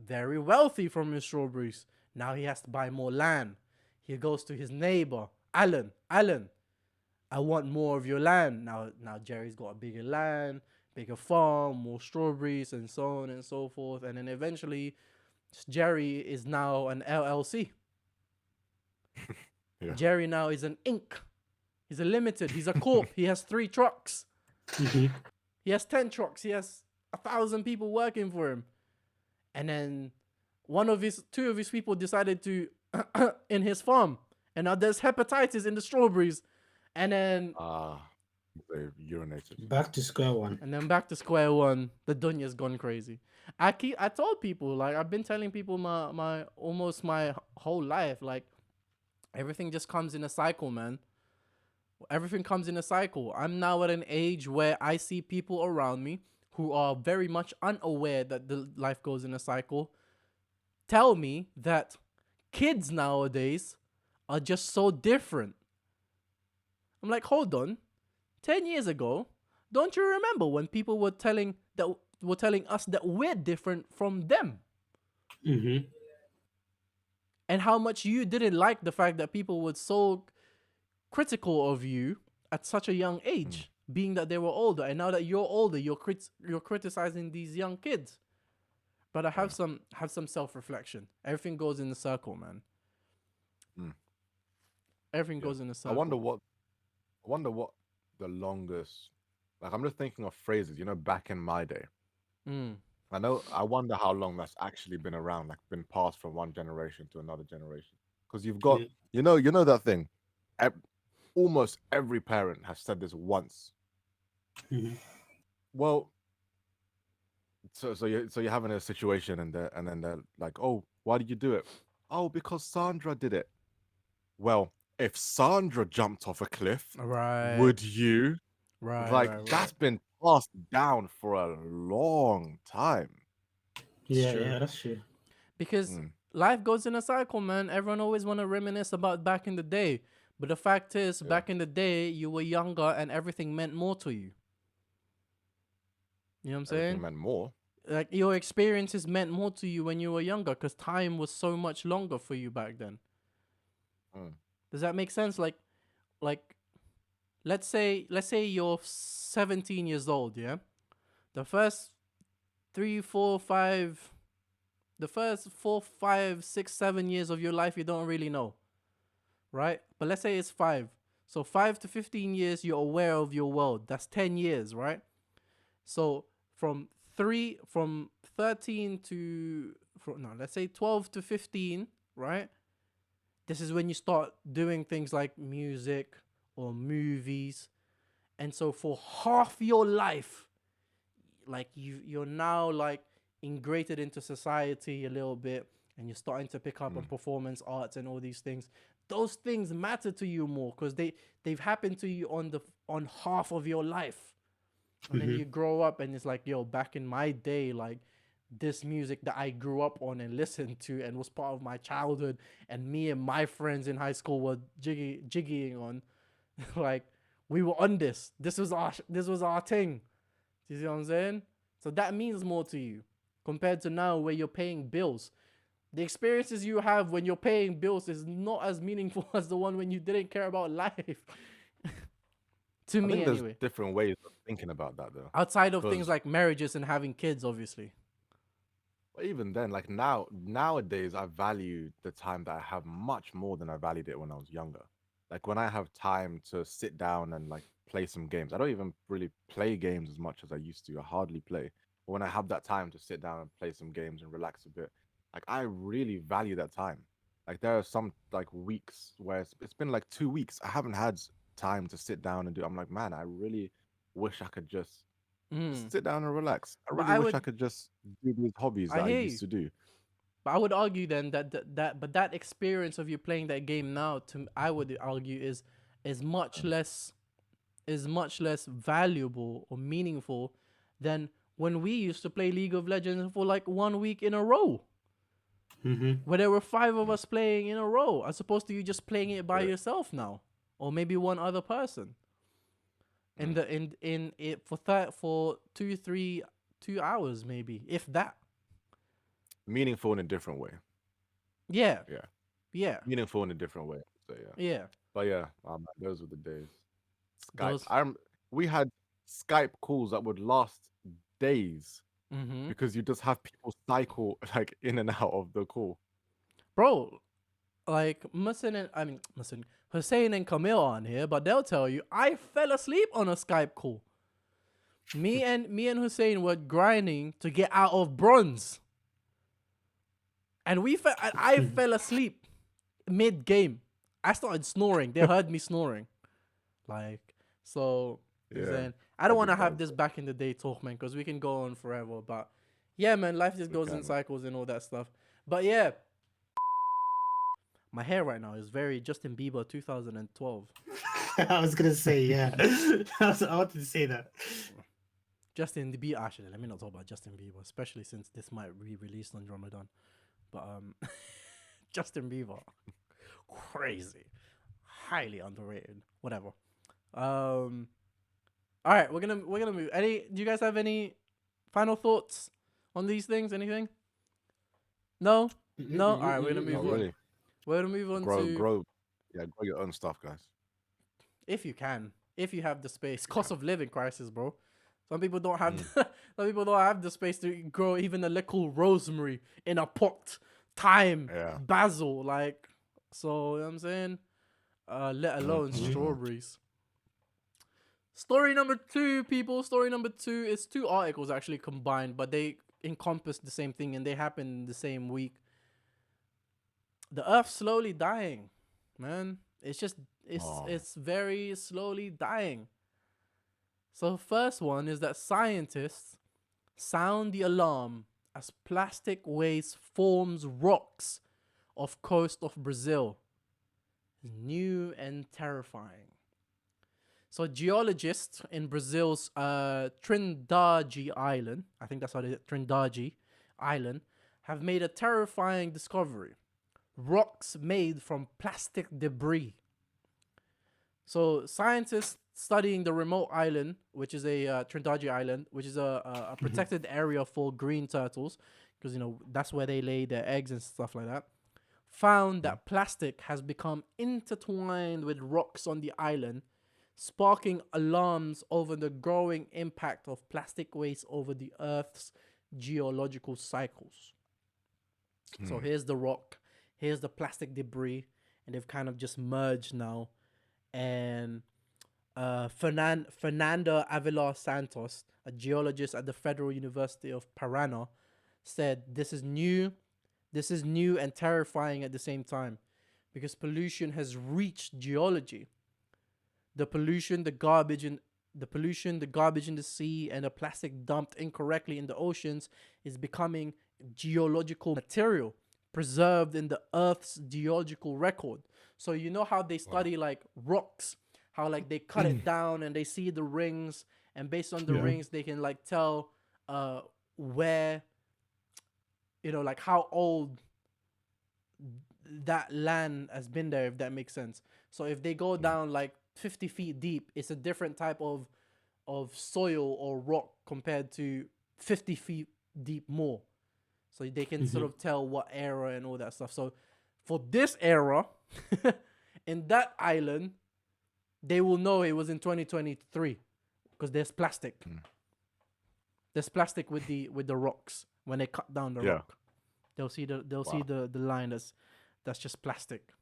very wealthy from his strawberries. Now he has to buy more land. He goes to his neighbor, Alan, I want more of your land. Now Jerry's got a bigger land, bigger farm, more strawberries, and so on and so forth. And then eventually, Jerry is now an LLC. Yeah. Jerry now is an Inc. He's a limited. He's a corp. He has 3 trucks. He has 10 trucks. He has 1,000 people working for him. And then 2 of his people decided to in his farm. And now there's hepatitis in the strawberries. And then they urinated. Back to square one. And then back to square one. The Dunya'S gone crazy. I told people, like, I've been telling people my almost my whole life, like, everything just comes in a cycle, man. Everything comes in a cycle. I'm now at an age where I see people around me who are very much unaware that the life goes in a cycle. tell me that kids nowadays are just so different. I'm like, hold on. 10 years ago, don't you remember when people were telling us that we're different from them? Mm-hmm. And how much you didn't like the fact that people were so critical of you at such a young age, being that they were older. And now that you're older, you're criticizing these young kids. But I have some self-reflection. Everything goes in a circle, man. Everything goes in a circle. I wonder what the longest, like, I'm just thinking of phrases, you know, back in my day. I wonder how long that's actually been around, like been passed from one generation to another generation. Because you've got, you know that thing. Almost every parent has said this once. Mm-hmm. Well, so you're having a situation and then they're like, oh, why did you do it? Oh, because Sandra did it. Well, if Sandra jumped off a cliff, would you? Right. That's been passed down for a long time. Yeah, that's true. Because life goes in a cycle, man. Everyone always want to reminisce about back in the day. But the fact is, back in the day, you were younger and everything meant more to you. You know what I'm saying? Everything meant more. Like, your experiences meant more to you when you were younger because time was so much longer for you back then. Does that make sense? Like, let's say you're 17 years old, yeah? The first 4, 5, 6, 7 years of your life, you don't really know, right? But let's say it's 5. So 5 to 15 years, you're aware of your world. That's 10 years, right? So from 13 to, let's say 12 to 15, right? This is when you start doing things like music or movies. And so for half your life, like you're now like ingrained into society a little bit, and you're starting to pick up on performance arts and all these things. Those things matter to you more because they've happened to you on half of your life. And then you grow up and it's like, yo, back in my day, like this music that I grew up on and listened to and was part of my childhood, and me and my friends in high school were jiggying on, like we were on this. This was our thing. Do you see what I'm saying? So that means more to you compared to now where you're paying bills. The experiences you have when you're paying bills is not as meaningful as the one when you didn't care about life. To me, there's anyway. Different ways of thinking about that, though. Outside of things like marriages and having kids, obviously. But even then, like nowadays, I value the time that I have much more than I valued it when I was younger. Like when I have time to sit down and like play some games. I don't even really play games as much as I used to. I hardly play. But when I have that time to sit down and play some games and relax a bit, like I really value that time. Like there are some like weeks where it's been like 2 weeks. I haven't had time to sit down and do. I'm like, man, I really wish I could just sit down and relax. I really wish I could just do these hobbies that I used to do. But I would argue then that experience of you playing that game now, I would argue is much less valuable or meaningful than when we used to play League of Legends for like 1 week in a row. Where there were 5 of us playing in a row, as opposed to you just playing it by yourself now, or maybe one other person. In it for 2 hours maybe, if that. Meaningful in a different way. Yeah. Meaningful in a different way. So yeah. But yeah, those were the days. Skype. We had Skype calls that would last days because you just have people cycle like in and out of the call. Bro, like Hussein and Camille on here, but they'll tell you I fell asleep on a Skype call. Me and Hussein were grinding to get out of bronze. And I fell asleep mid-game. I started snoring. They heard me snoring. Like, so, then I don't want to have this back in the day talk, man, because we can go on forever. But yeah, man, life just goes in cycles and all that stuff. But yeah, my hair right now is very Justin Bieber 2012. I was going to say, yeah. I wanted to say that. Justin Bieber, actually, let me not talk about Justin Bieber, especially since this might be released on Ramadan. But Justin Bieber, crazy, highly underrated. Whatever. All right, we're gonna move. Do you guys have any final thoughts on these things? Anything? No. No. All right, we're gonna Not move on. really. We're gonna move on to Grow your own stuff, guys. if you can, if you have the space. Cost of living crisis, bro. Some people don't have some people don't have the space to grow even a little rosemary in a pot, thyme, basil, like. So you know what I'm saying, let alone strawberries. Story number 2, people. Story number 2 is 2 articles actually combined, but they encompass the same thing and they happen in the same week. The Earth's slowly dying, man. It's very slowly dying. So first one is that scientists sound the alarm as plastic waste forms rocks off coast of Brazil. New and terrifying. So geologists in Brazil's Trindade Island, I think that's how it is, Trindade Island, have made a terrifying discovery. Rocks made from plastic debris. So scientists studying the remote island, which is a Trindade Island, which is a protected area for green turtles, because that's where they lay their eggs and stuff like that, found that plastic has become intertwined with rocks on the island, sparking alarms over the growing impact of plastic waste over the Earth's geological cycles. So here's the rock, here's the plastic debris, and they've kind of just merged now. And Fernanda Avila Santos, a geologist at the Federal University of Paraná, said this is new and terrifying at the same time, because pollution has reached geology. The pollution, the garbage in the sea, and the plastic dumped incorrectly in the oceans is becoming geological material preserved in the Earth's geological record. So you know how they study like rocks, how like they cut it down and they see the rings, and based on the rings they can like tell where, like how old that land has been there, if that makes sense. So if they go down like 50 feet deep, it's a different type of soil or rock compared to 50 feet deep more. So they can sort of tell what era and all that stuff. So for this era, in that island, they will know it was in 2023 because there's plastic. There's plastic with the rocks. When they cut down the rock, they'll see the line that's just plastic.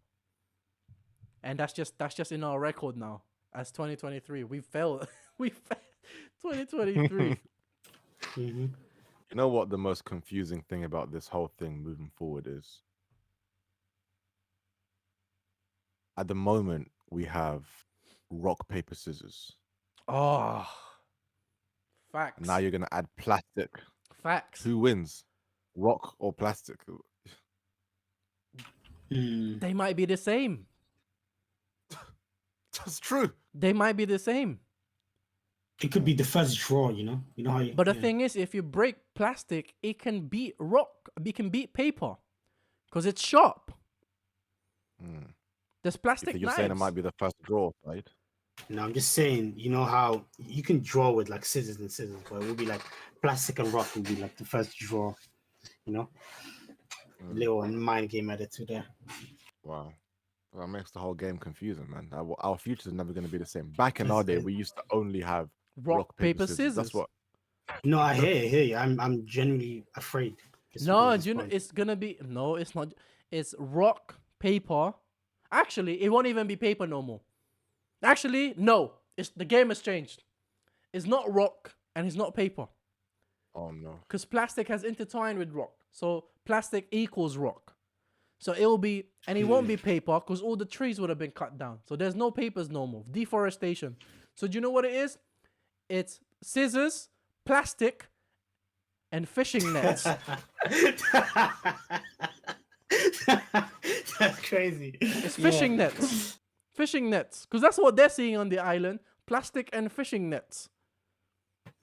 And that's just in our record now as 2023. We failed. 2023. You know what the most confusing thing about this whole thing moving forward is? At the moment, we have rock, paper, scissors. Oh, facts. And now you're going to add plastic. Facts. Who wins? Rock or plastic? They might be the same. That's true. They might be the same. It could be the first draw, you know how you, but the thing is, if you break plastic, it can beat rock. It can beat paper because it's sharp. There's plastic You're knives. saying it might be the first draw, right? No, I'm just saying, you know how you can draw with like scissors, but it would be like plastic and rock would be like the first draw, Little mind game added to there. Wow. Well, that makes the whole game confusing, man. Our future is never going to be the same. Back in our day, we used to only have rock, paper, scissors. That's what. No, I hear you. I'm genuinely afraid. It's gonna be no. It's not. It's rock, paper. Actually, it won't even be paper no more. Actually, no. The game has changed. It's not rock and it's not paper. Oh no. Because plastic has intertwined with rock, so plastic equals rock. So it will be, and it won't be paper because all the trees would have been cut down. So there's no papers no more. Deforestation. So do you know what it is? It's scissors, plastic, and fishing nets. That's crazy. It's fishing nets. Fishing nets. Because that's what they're seeing on the island. Plastic and fishing nets.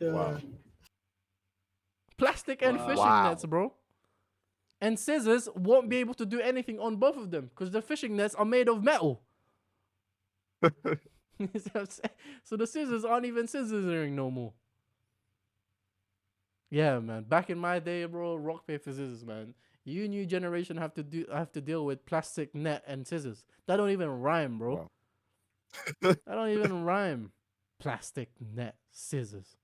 Wow. Plastic and fishing nets, bro. and scissors won't be able to do anything on both of them because the fishing nets are made of metal. So the scissors aren't even scissoring no more. Yeah, man. Back in my day, bro, rock paper scissors, man. You new generation have to deal with plastic net and scissors. That don't even rhyme, bro. Wow. That don't even rhyme. Plastic net scissors.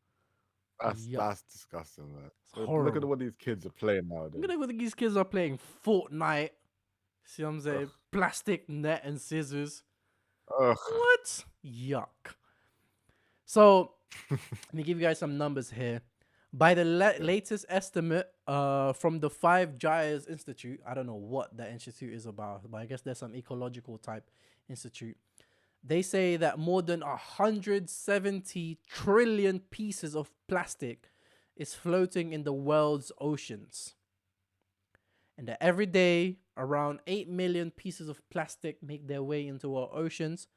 Yuck. That's disgusting, man. It's Look at horrible. what these kids are playing nowadays. Look at what these kids are playing Fortnite. See what I'm saying? Ugh. Plastic net and scissors. Ugh. What? Yuck. So, let me give you guys some numbers here. By the latest estimate from the 5 Gyres Institute, I don't know what that institute is about, but I guess there's some ecological type institute. They say that more than 170 trillion pieces of plastic is floating in the world's oceans. And that every day, around 8 million pieces of plastic make their way into our oceans.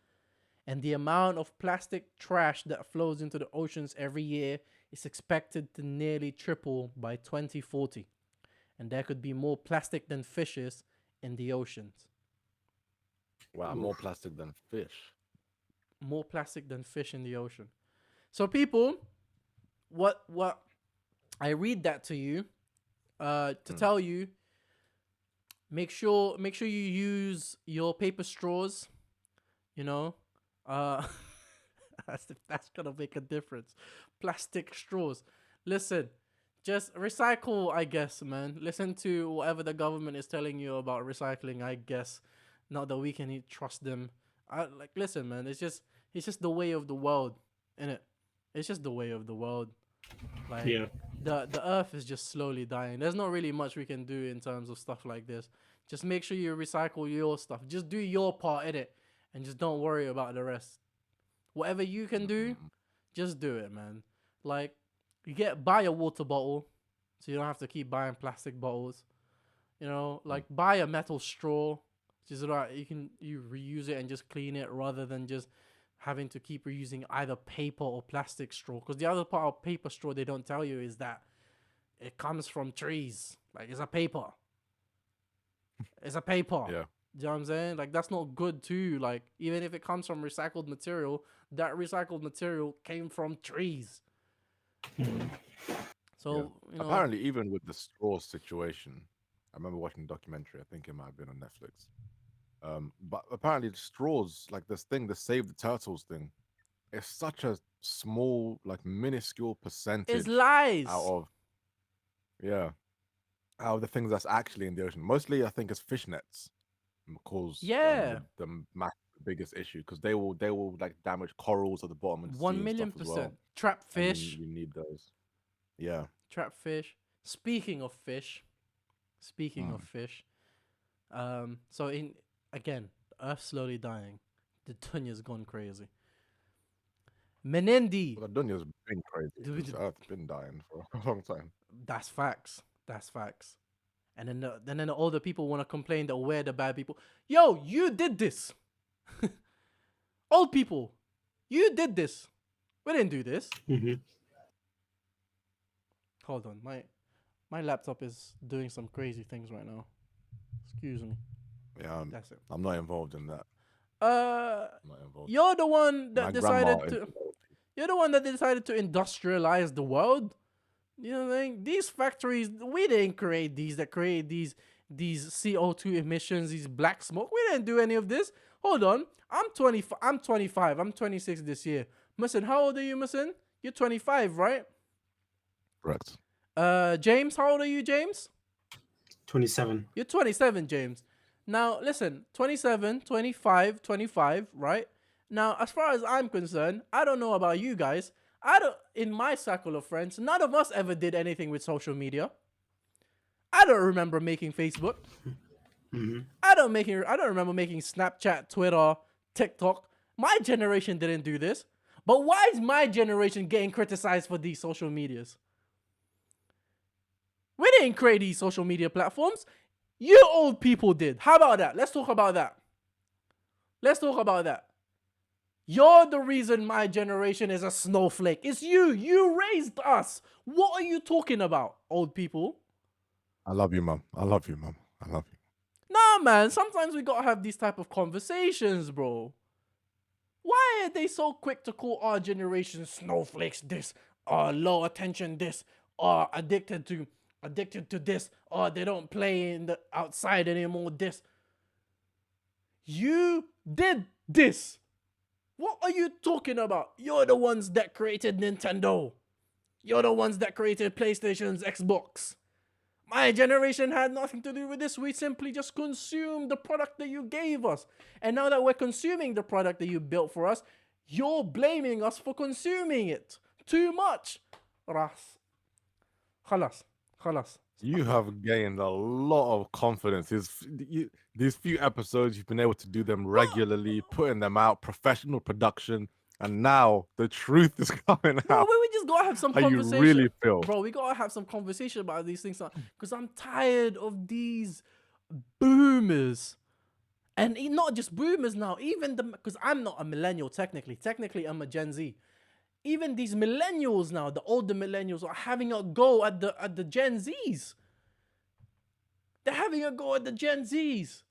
And the amount of plastic trash that flows into the oceans every year is expected to nearly triple by 2040. And there could be more plastic than fishes in the oceans. Wow, more plastic than fish. More plastic than fish in the ocean. So people, what I read that to you to tell you, make sure you use your paper straws, you know. That's gonna make a difference. Plastic straws. Listen, just recycle, I guess, man. Listen to whatever the government is telling you about recycling, I guess. Not that we can trust them. Listen, man. It's just the way of the world, innit? It's just the way of the world. Like, Yeah. the earth is just slowly dying. There's not really much we can do in terms of stuff like this. Just make sure you recycle your stuff. Just do your part in it, and just don't worry about the rest. Whatever you can do, just do it, man. Like, buy a water bottle, so you don't have to keep buying plastic bottles. You know, like buy a metal straw, just right. You reuse it and just clean it rather than just having to keep reusing either paper or plastic straw. Because the other part of paper straw they don't tell you is that it comes from trees. Like, it's a paper. It's a paper. Yeah. You know what I'm saying? Like, that's not good too. Like, even if it comes from recycled material, that recycled material came from trees. So, you know, apparently, even with the straw situation, I remember watching a documentary. I think it might have been on Netflix. But apparently, the straws, like this thing, the Save the Turtles thing, it's such a small, like minuscule percentage it's lies. out of the things that's actually in the ocean. Mostly, I think it's fish nets cause the biggest issue, because they will like damage corals at the bottom and 1,000,000%. Well. Trap fish. You need those. Yeah. Trap fish. Speaking of fish. So again, Earth slowly dying. The Dunya'S gone crazy. Menendi. Well, the Dunya'S been crazy. The Earth's been dying for a long time. That's facts. And then the older people want to complain that we're the bad people. Yo, you did this. Old people, you did this. We didn't do this. Hold on, my laptop is doing some crazy things right now. Excuse me. Yeah, that's it. I'm not involved in that. You're the one that You're the one that decided to industrialize the world. You know what I mean? These factories, we didn't create these. That create these CO2 emissions, these black smoke. We didn't do any of this. Hold on. I'm 25. I'm 26 this year. Musin, how old are you, Musin? You're 25, right? Correct. James, how old are you, James? 27. You're 27, James. Now, listen, 27, 25, 25, right? Now, as far as I'm concerned, I don't know about you guys. In my circle of friends, none of us ever did anything with social media. I don't remember making Facebook. I don't remember making Snapchat, Twitter, TikTok. My generation didn't do this. But why is my generation getting criticized for these social medias? We didn't create these social media platforms. You old people did. How about that? Let's talk about that. You're the reason my generation is a snowflake. It's you. You raised us. What are you talking about, old people? I love you, mum. I love you, mum. I love you. Nah, man. Sometimes we gotta have these type of conversations, bro. Why are they so quick to call our generation snowflakes this, low attention this, addicted to this, they don't play in the outside anymore this? You did this. What are you talking about? You're the ones that created Nintendo. You're the ones that created PlayStation's, Xbox. My generation had nothing to do with this. We simply just consumed the product that you gave us. And now that we're consuming the product that you built for us, you're blaming us for consuming it. Too much. Ras. Khalas. Khalas. You have gained a lot of confidence. These few episodes, you've been able to do them regularly, putting them out, professional production, and now the truth is coming Bro, out. we just gotta have some How you conversation. really feel. Bro, we gotta have some conversation about these things. Because I'm tired of these boomers. And not just boomers now, even because I'm not a millennial technically. Technically, I'm a Gen Z. Even these millennials now, the older millennials, are having a go at the Gen Zs. They're having a go at the Gen Zs.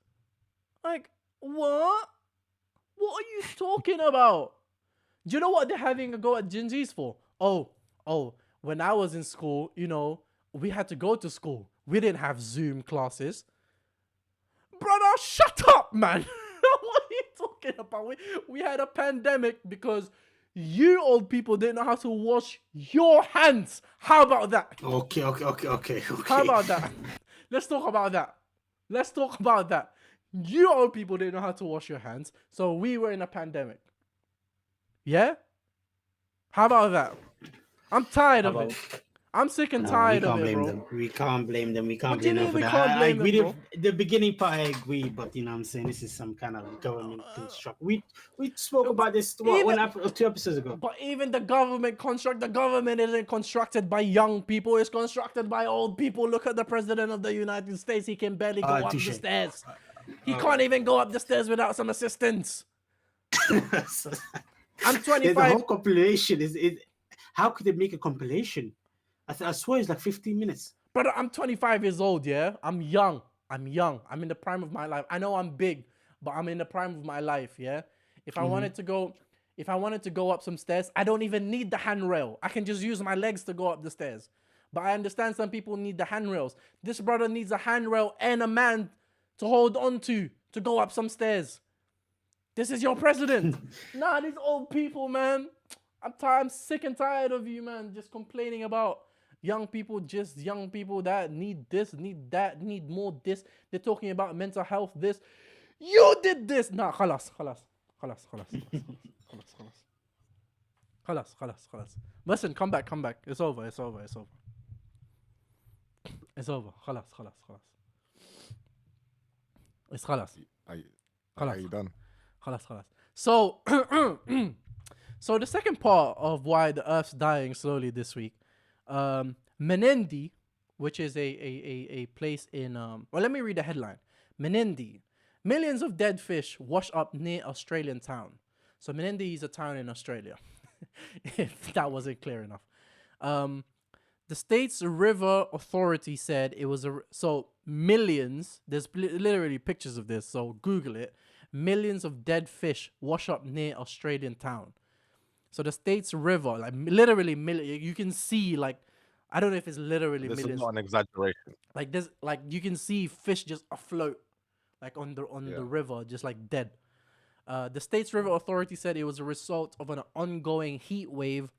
Like, what? What are you talking about? Do you know what they're having a go at Gen Zs for? Oh, when I was in school, we had to go to school. We didn't have Zoom classes. Brother, shut up, man. What are you talking about? We had a pandemic because you old people didn't know how to wash your hands. How about that? Okay. How about that? Let's talk about that. You old people didn't know how to wash your hands, so we were in a pandemic. Yeah? How about that? I'm tired of it. I'm sick and tired of it, bro. We can't blame them. We can't What do you blame them mean for we that. can't I blame agree. them, bro? The beginning part, I agree, but you know what I'm saying, this is some kind of government construct. We spoke about this even- 2 episodes ago. But even the government isn't constructed by young people. It's constructed by old people. Look at the president of the United States. He can barely go up the touche. stairs. He can't even go up the stairs without some assistance. I'm There's 25. a whole compilation. How could they make a compilation? I swear it's like 15 minutes. Brother, I'm 25 years old, yeah? I'm young. I'm in the prime of my life. I know I'm big, but I'm in the prime of my life, yeah? If I wanted to go up some stairs, I don't even need the handrail. I can just use my legs to go up the stairs. But I understand some people need the handrails. This brother needs a handrail and a man to hold on to go up some stairs. This is your president. Nah, these old people, man. I'm sick and tired of you, man, just complaining about young people that need this, need that, need more this. They're talking about mental health, this. You did this. Nah, khalas. Listen, come back. It's over. It's khalas. It's khalas. Are you done? Khalas. So, so the second part of why the Earth's dying slowly this week, Menindee, which is a place in well, let me read the headline. Menindee, millions of dead fish wash up near Australian town. So Menindee is a town in Australia, if that wasn't clear enough. The state's river authority said it was millions. There's literally pictures of this, so Google it. Millions of dead fish wash up near Australian town. So the state's river, like literally you can see, like, I don't know if it's literally This millions. is not an exaggeration. Like this, like you can see fish just afloat, like on the river, just like dead. The state's river authority said it was a result of an ongoing heat wave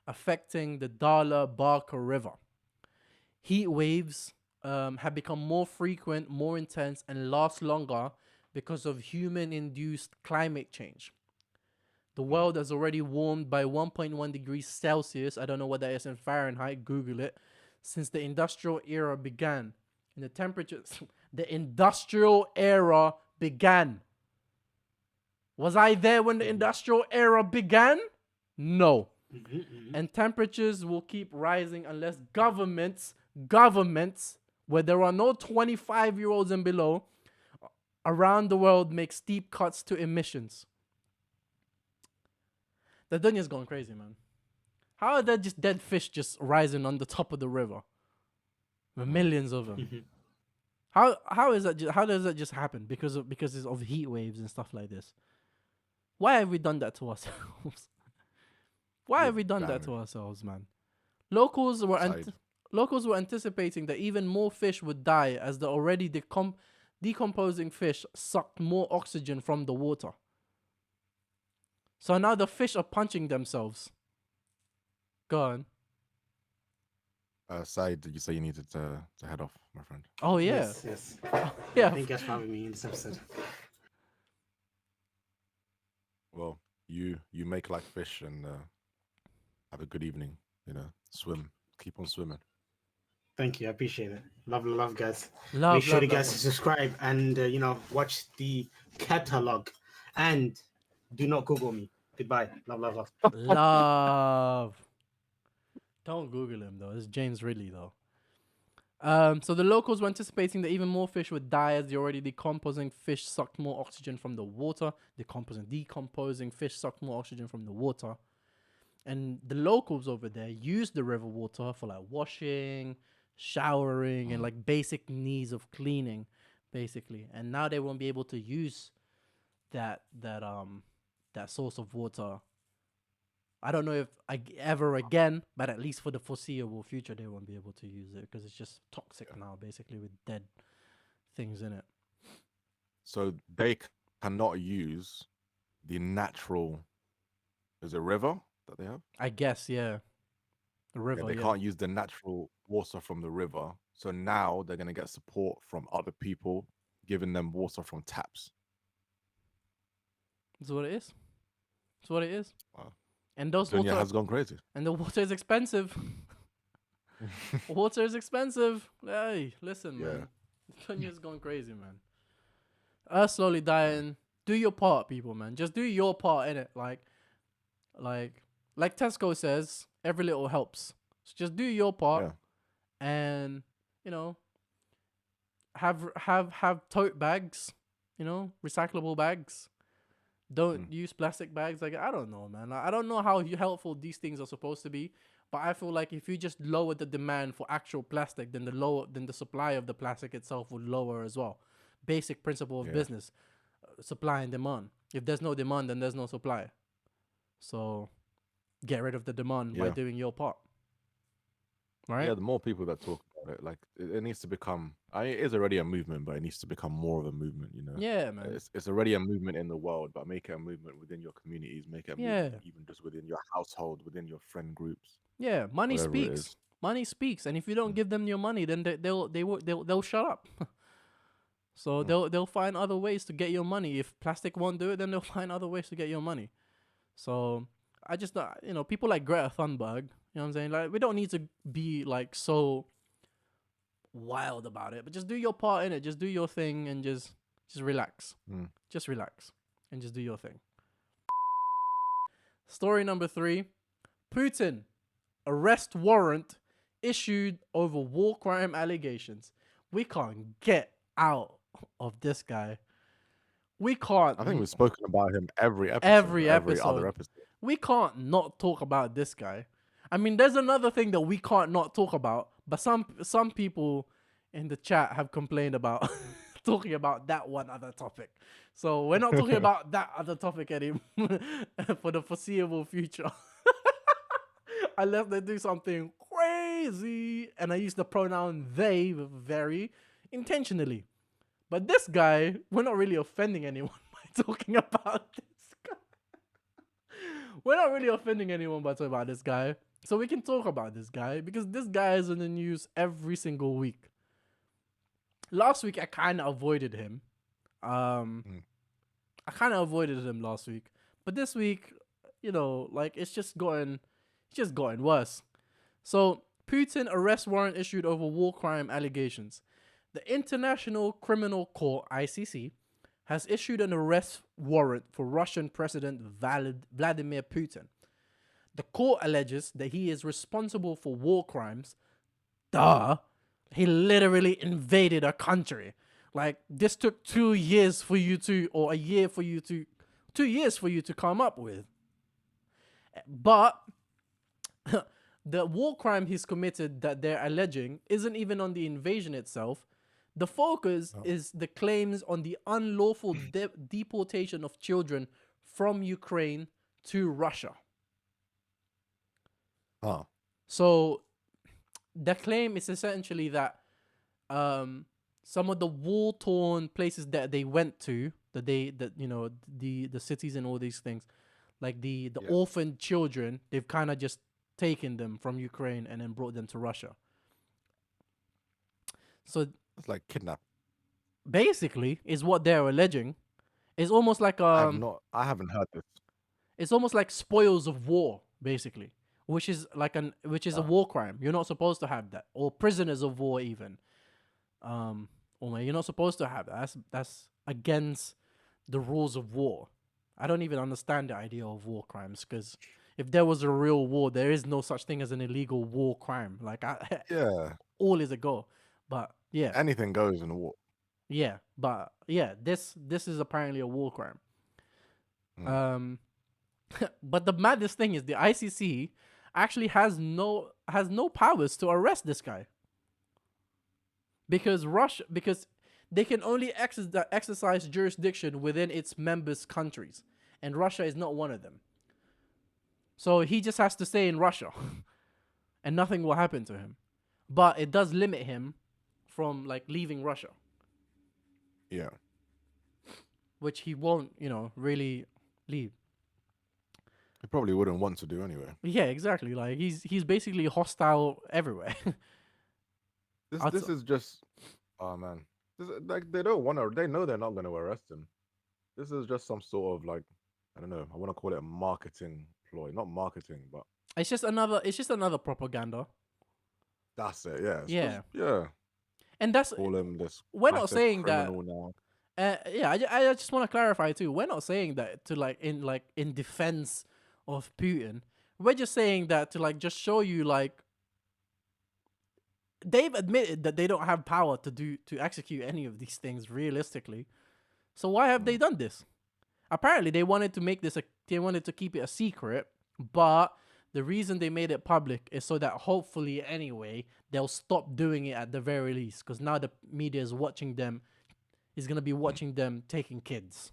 affecting the Darla Barker River. Heat waves have become more frequent, more intense, and last longer because of human-induced climate change. The world has already warmed by 1.1 degrees Celsius. I don't know what that is in Fahrenheit. Google it. Since the industrial era began. And the industrial era began. Was I there when the industrial era began? No. And temperatures will keep rising unless governments, where there are no 25-year-olds and below, around the world make steep cuts to emissions. The Dunya'S going crazy, man. How are there just dead fish just rising on the top of the river? Millions of them. Mhm. How is that? How does that just happen? Because of heat waves and stuff like this. Why have we done that to ourselves? Why have we done that to ourselves, man? Locals were locals were anticipating that even more fish would die as the already decomposing fish sucked more oxygen from the water. So now the fish are punching themselves. Go on. Said, did you say you needed to head off, my friend? Oh yeah, Yes. yeah. I think that's probably me in this episode. Well, you make like fish and have a good evening. Swim. Keep on swimming. Thank you. I appreciate it. Love, guys. Love, Make sure love, you guys love. subscribe and watch the catalog. And do not Google me. Goodbye. Love. Love. Don't Google him though. It's James Ridley though. So the locals were anticipating that even more fish would die as the already decomposing fish sucked more oxygen from the water. Decomposing fish sucked more oxygen from the water. And the locals over there use the river water for like washing, showering, and like basic needs of cleaning, basically. And now they won't be able to use that source of water. I don't know if ever again, but at least for the foreseeable future, they won't be able to use it because it's just toxic now, basically, with dead things in it. So they cannot use the natural. Is it river that they have? I guess, yeah. The river. They can't use the natural water from the river. So now they're gonna get support from other people giving them water from taps. That's what it is. That's what it is. Wow. And those Dunya water has gone crazy. and the water is expensive. Water is expensive. Hey, listen, man. Dunya's gone crazy, man. Earth slowly dying. Do your part, people, man. Just do your part in it. Like Tesco says, every little helps. So just do your part, and have tote bags, recyclable bags. Don't use plastic bags. Like, I don't know, man. I don't know how helpful these things are supposed to be, but I feel like if you just lower the demand for actual plastic, then the supply of the plastic itself would lower as well. Basic principle of business, supply and demand. If there's no demand, then there's no supply. So get rid of the demand by doing your part. Right? Yeah, the more people that talk about it, like it needs to become. It is already a movement, but it needs to become more of a movement. Yeah, man. It's already a movement in the world, but make it a movement within your communities. Make it a movement even just within your household, within your friend groups. Yeah, money speaks. Money speaks, and if you don't give them your money, then they'll shut up. So they'll find other ways to get your money. If plastic won't do it, then they'll find other ways to get your money. So I just people like Greta Thunberg. You know what I'm saying? Like, we don't need to be like so wild about it, but just do your part in it. Just do your thing and just relax. Just relax and just do your thing. Story number 3. Putin, arrest warrant issued over war crime allegations. We can't get out of this guy. We can't. I think we've spoken about him every episode. Every other episode. We can't not talk about this guy. I mean, there's another thing that we can't not talk about, but some people in the chat have complained about talking about that one other topic. So we're not talking about that other topic anymore for the foreseeable future. Unless they do something crazy. And I use the pronoun they very intentionally. But this guy, we're not really offending anyone by talking about this guy. We're not really offending anyone by talking about this guy. So we can talk about this guy because this guy is in the news every single week. Last week, I kind of avoided him. I kind of avoided him last week. But this week, it's just gotten worse. So, Putin arrest warrant issued over war crime allegations. The International Criminal Court, ICC, has issued an arrest warrant for Russian President Vladimir Putin. The court alleges that he is responsible for war crimes. He literally invaded a country. Like, this took 2 years for you to, or a year for you to, 2 years for you to come up with. But the war crime he's committed that they're alleging isn't even on the invasion itself. The focus is the claims on the unlawful deportation of children from Ukraine to Russia. Oh. So the claim is essentially that some of the war-torn places that they went to, the cities and all these things, like the orphaned children, they've kind of just taken them from Ukraine and then brought them to Russia. So it's like kidnap. Basically, is what they're alleging. It's almost like I haven't heard this. It's almost like spoils of war, basically, which is a war crime. You're not supposed to have that, or prisoners of war even. You're not supposed to have that. That's against the rules of war. I don't even understand the idea of war crimes, because if there was a real war, there is no such thing as an illegal war crime. Like all is a go. But yeah, anything goes in a war. Yeah, but yeah, this is apparently a war crime. But the maddest thing is the ICC actually has no powers to arrest this guy, because they can only exercise jurisdiction within its members' countries, and Russia is not one of them. So he just has to stay in Russia, and nothing will happen to him. But it does limit him from like leaving Russia. Yeah. Which he won't, really leave. He probably wouldn't want to do anyway. Yeah, exactly. Like he's basically hostile everywhere. This is just, oh man, like they don't want to. They know they're not going to arrest him. This is just some sort of like, I don't know. I want to call it a marketing ploy, not marketing, but it's just another propaganda. That's it. Yeah. Yeah. Yeah. And that's call him this. We're not saying that. Now. I just want to clarify too. We're not saying that to in defense of Putin. We're just saying that to just show you they've admitted that they don't have power to execute any of these things realistically. So why have they done this? Apparently they wanted to keep it a secret, but the reason they made it public is so that hopefully anyway they'll stop doing it at the very least, because now the media is watching them. Is going to be watching them taking kids.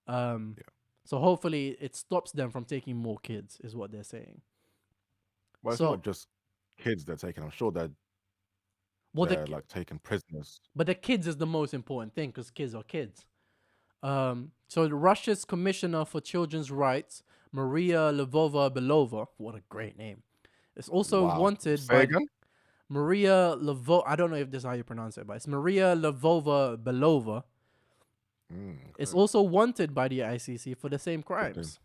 So hopefully it stops them from taking more kids, is what they're saying. Well, it's not just kids they're taking. I'm sure they're like taking prisoners. But the kids is the most important thing, because kids are kids. So Russia's Commissioner for Children's Rights, Maria Lvova-Belova, what a great name, is also wanted by Maria Lvova. I don't know if this is how you pronounce it, but it's Maria Lvova-Belova. Is also wanted by the ICC for the same crimes.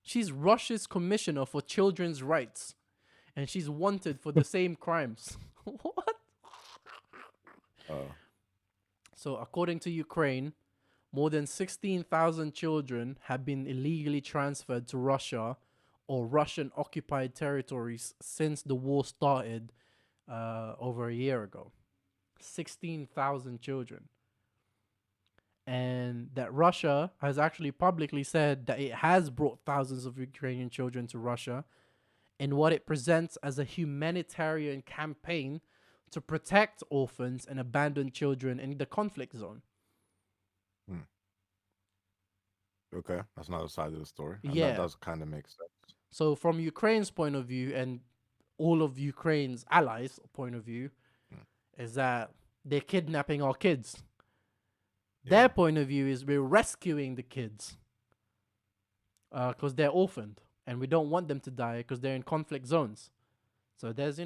She's Russia's Commissioner for Children's Rights, and she's wanted for the same crimes. What? So according to Ukraine, more than 16,000 children have been illegally transferred to Russia or Russian-occupied territories since the war started over a year ago. 16,000 children. And that Russia has actually publicly said that it has brought thousands of Ukrainian children to Russia in what it presents as a humanitarian campaign to protect orphans and abandoned children in the conflict zone. Okay, that's another side of the story. And yeah, that does kind of make sense. So from Ukraine's point of view and all of Ukraine's allies' point of view, is that they're kidnapping our kids. Their point of view is we're rescuing the kids because they're orphaned and we don't want them to die because they're in conflict zones. So there's,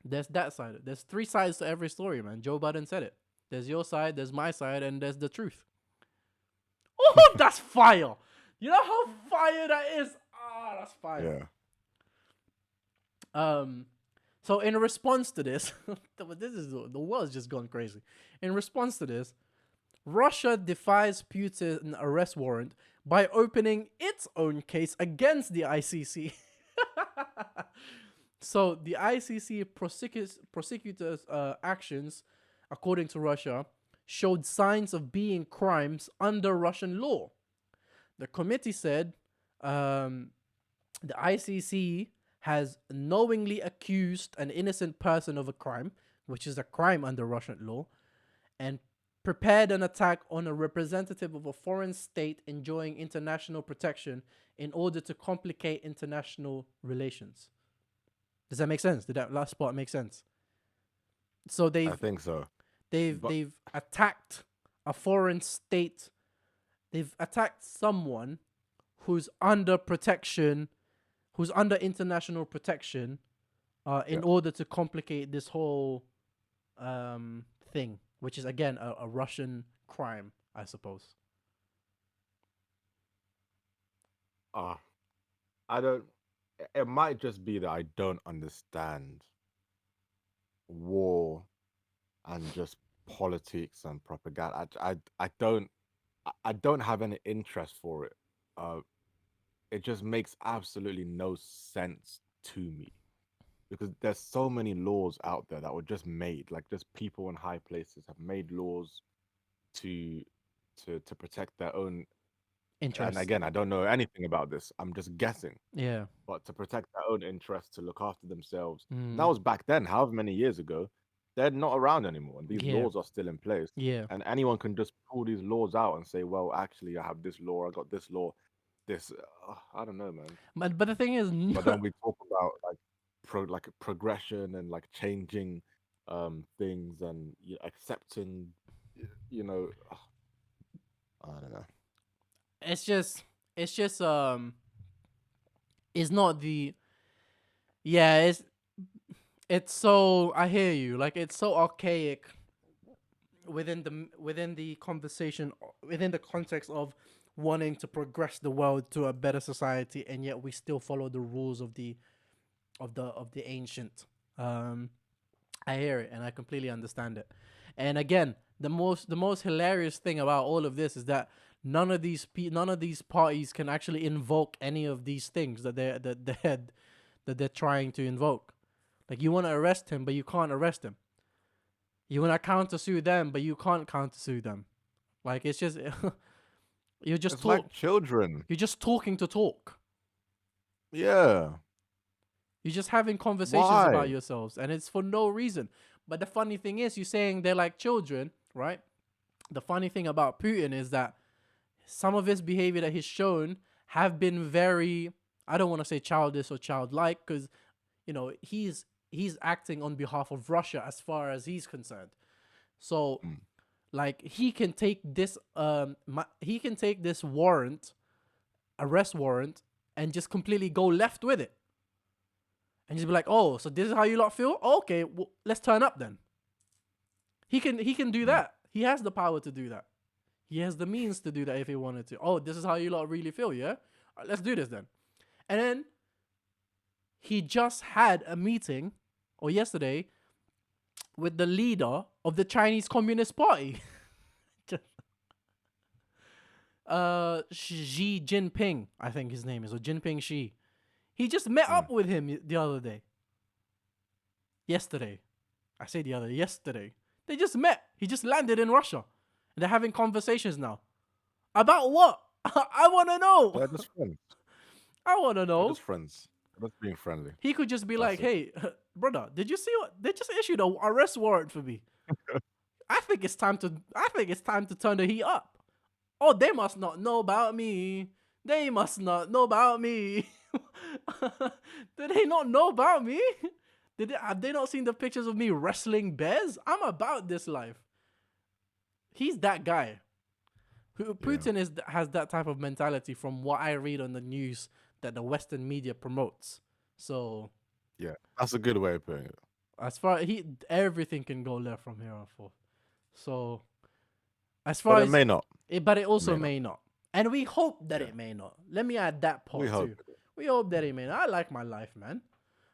there's that side. There's three sides to every story, man. Joe Biden said it. There's your side, there's my side, and there's the truth. Oh, that's fire. You know how fire that is? Ah, that's fire. Yeah. So in response to this, the world's just gone crazy. In response to this, Russia defies Putin's arrest warrant by opening its own case against the ICC. So the ICC prosecutors' actions, according to Russia, showed signs of being crimes under Russian law. The committee said the ICC has knowingly accused an innocent person of a crime, which is a crime under Russian law, and prepared an attack on a representative of a foreign state enjoying international protection in order to complicate international relations. Does that make sense? Did that last part make sense? So I think so. But they've attacked a foreign state. They've attacked someone who's under protection, who's under international protection, in order to complicate this whole thing, which is again a Russian crime, I suppose. I don't. It might just be that I don't understand war and just politics and propaganda. I don't have any interest for it. It just makes absolutely no sense to me because there's so many laws out there that were just made, like just people in high places have made laws to protect their own. Interest. And again, I don't know anything about this. I'm just guessing. Yeah. But to protect their own interests, to look after themselves. Mm. That was back then, however many years ago. They're not around anymore, and these Yeah. laws are still in place. Yeah. And anyone can just pull these laws out and say, "Well, actually, I have this law. I got this law. This, I don't know, man." But the thing is, But then we talk about like progression and like changing things and accepting, you know, I don't know. it's just it's not the yeah it's so, I hear you, like it's so archaic within the conversation, within the context of wanting to progress the world to a better society, and yet we still follow the rules of the ancient. I hear it and I completely understand it. And again, the most hilarious thing about all of this is that none of these parties can actually invoke any of these things that they're trying to invoke. Like, you want to arrest him, but you can't arrest him. You want to countersue them, but you can't countersue them. Like, it's just It's like children. You're just talking to talk. Yeah. You're just having conversations Why? about yourselves, and it's for no reason. But the funny thing is, you're saying they're like children, right? The funny thing about Putin is that some of his behavior that he's shown have been very, I don't want to say childish or childlike, because, you know, he's acting on behalf of Russia as far as he's concerned. So, like, he can take this arrest warrant, and just completely go left with it. And just be like, oh, so this is how you lot feel? Oh, okay, well, let's turn up then. He can do that. He has the power to do that. He has the means to do that if he wanted to. Oh, this is how you lot really feel, yeah? All right, let's do this then. And then he just had a meeting, or yesterday, with the leader of the Chinese Communist Party. Xi Jinping, I think his name is, or Jinping Xi. He just met up with him the other day. Yesterday. I say the other day, yesterday. They just met. He just landed in Russia. And they're having conversations now. About what? I want to know. They're just friends. I want to know. They're just friends. They're just being friendly. He could just be like, hey, brother, did you see what? They just issued an arrest warrant for me. I think it's time to turn the heat up. Oh, they must not know about me. They must not know about me. Did they not know about me? Have they not seen the pictures of me wrestling bears? I'm about this life. He's that guy. Putin has that type of mentality from what I read on the news that the Western media promotes. So yeah, that's a good way of putting it. As far everything can go left from here on forth. So as far as it may not. But it also may not. And we hope that it may not. Let me add that part too. We hope that it may not. I like my life, man.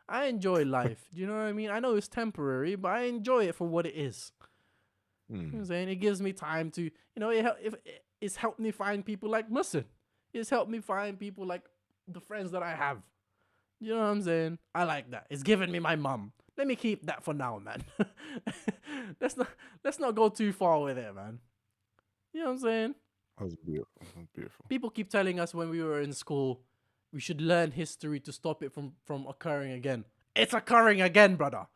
I enjoy life. Do you know what I mean? I know it's temporary, but I enjoy it for what it is. You know what I'm saying? It gives me time to, it's helped me find people like Muslim. It's helped me find people like the friends that I have. You know what I'm saying? I like that. It's given me my mum. Let me keep that for now, man. Let's not go too far with it, man. You know what I'm saying? That was beautiful. People keep telling us when we were in school, We should learn history to stop it from occurring again. It's occurring again, brother.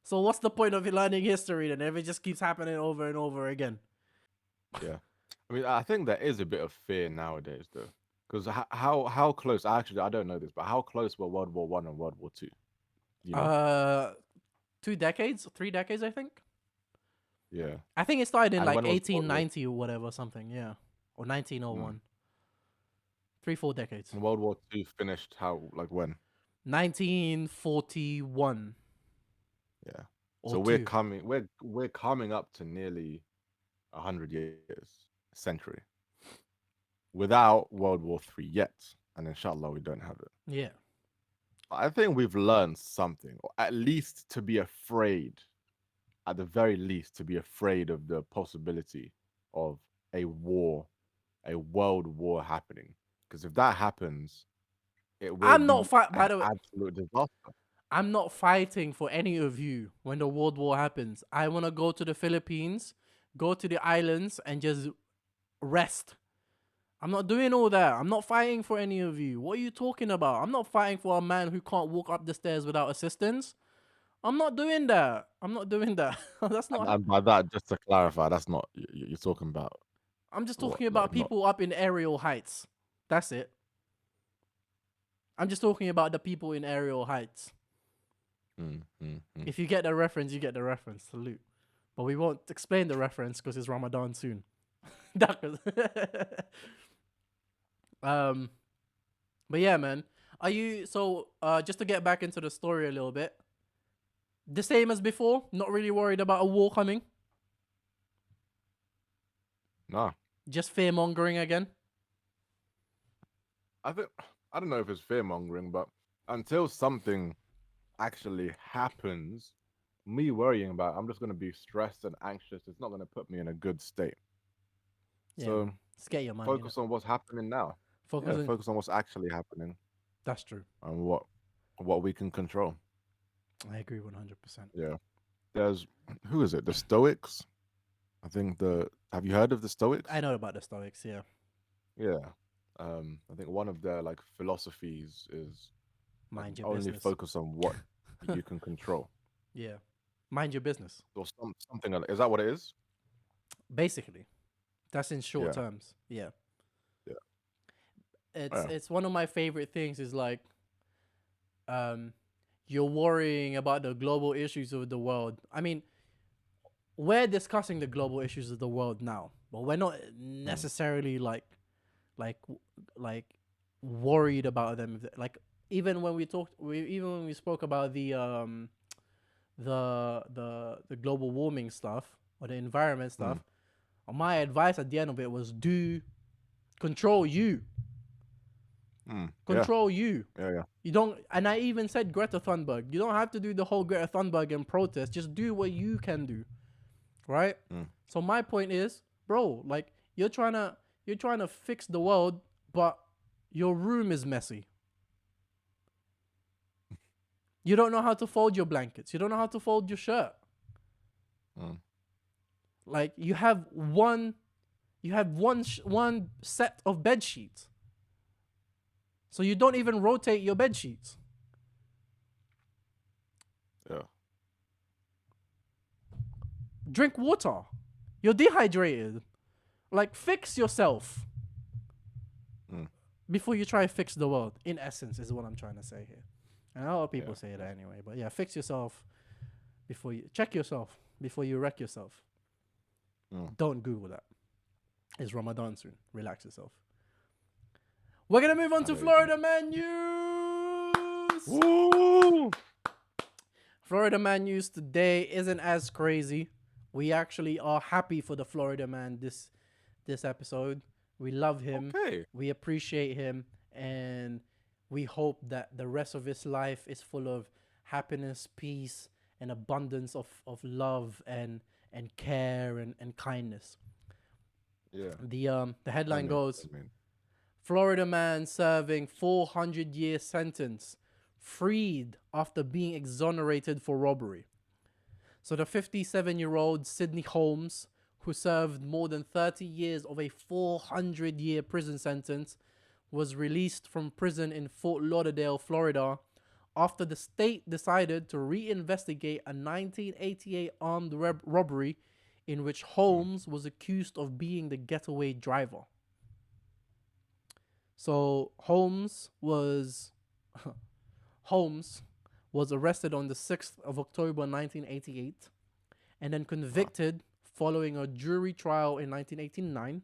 So what's the point of learning history then if it just keeps happening over and over again? Yeah. I mean, I think there is a bit of fear nowadays, though, because how close? Actually, I don't know this, but how close were World War One and World War Two? You know? 2 decades, 3 decades, I think. Yeah. I think it started in And like when was World War? 1890 or whatever, something. Yeah, or 1901. 3-4 decades. And World War Two finished how? Like when? 1941 Yeah. or So 2. we're coming up to nearly 100 years, a century, without World War Three yet, and inshallah we don't have it. Yeah. I think we've learned something, or at least to be afraid, at the very least, to be afraid of the possibility of a war, a world war happening. Because if that happens, it will I'm not be fight. By an the way, absolute disaster. I'm not fighting for any of you when the World War happens. I want to go to the Philippines, go to the islands, and just rest. I'm not doing all that. I'm not fighting for any of you. What are you talking about? I'm not fighting for a man who can't walk up the stairs without assistance. I'm not doing that. I'm not doing that. That's not. And by that, just to clarify, that's not you're talking about I'm just what, talking about like not. people up in aerial heights. That's it. I'm just talking about the people in aerial heights. If you get the reference, you get the reference. Salute. But we won't explain the reference because it's Ramadan soon. But yeah, man. Are you just to get back into the story a little bit? The same as before? Not really worried about a war coming? Nah, Just fear mongering again? I don't know if it's fear mongering, but until something actually happens, me worrying about it, I'm just going to be stressed and anxious. It's not going to put me in a good state. Yeah, So just get your money. focus on what's happening now. Focus on what's actually happening. That's true. And what we can control. I agree 100%. Yeah. There's who is it? The Stoics? I think have you heard of the Stoics? I know about the Stoics, yeah. Yeah. I think one of their like philosophies is Mind your only business. focus on what you can control. Yeah. Mind your business. Or something like, is that what it is? Basically. That's in short Yeah. terms. Yeah. Yeah. It's one of my favorite things is like you're worrying about the global issues of the world. I mean, we're discussing the global issues of the world now, but we're not necessarily like worried about them. Like even when we spoke about the global warming stuff or the environment stuff, my advice at the end of it was control you. Control you. Yeah. You don't, and I even said Greta Thunberg. You don't have to do the whole Greta Thunberg and protest. Just do what you can do, right? So my point is, bro, like you're trying to fix the world, but your room is messy. You don't know how to fold your blankets. You don't know how to fold your shirt. Like you have one set of bed sheets. So you don't even rotate your bed sheets. Yeah. Drink water. You're dehydrated. Like fix yourself before you try to fix the world. In essence, is what I'm trying to say here. And a lot of people say that anyway. But yeah, fix yourself check yourself before you wreck yourself. Don't Google that. It's Ramadan soon. Relax yourself. We're going to move on to Florida Man News. Woo! Florida Man News today isn't as crazy. We actually are happy for the Florida Man this episode. We love him. Okay. We appreciate him. And we hope that the rest of his life is full of happiness, peace, and abundance of love and care and kindness. Yeah. The headline goes, Florida man serving 400-year sentence, freed after being exonerated for robbery. So the 57-year-old Sidney Holmes, who served more than 30 years of a 400-year prison sentence, was released from prison in Fort Lauderdale, Florida, after the state decided to reinvestigate a 1988 armed robbery in which Holmes was accused of being the getaway driver. So Holmes was arrested on the 6th of October 1988 and then convicted following a jury trial in 1989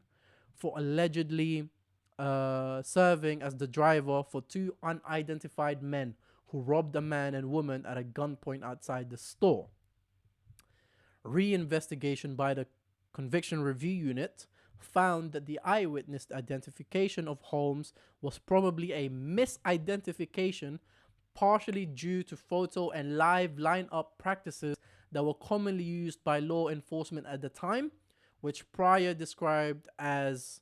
for allegedly serving as the driver for two unidentified men who robbed a man and woman at a gunpoint outside the store. Reinvestigation by the Conviction Review Unit found that the eyewitness identification of Holmes was probably a misidentification, partially due to photo and live lineup practices that were commonly used by law enforcement at the time, which Pryor described as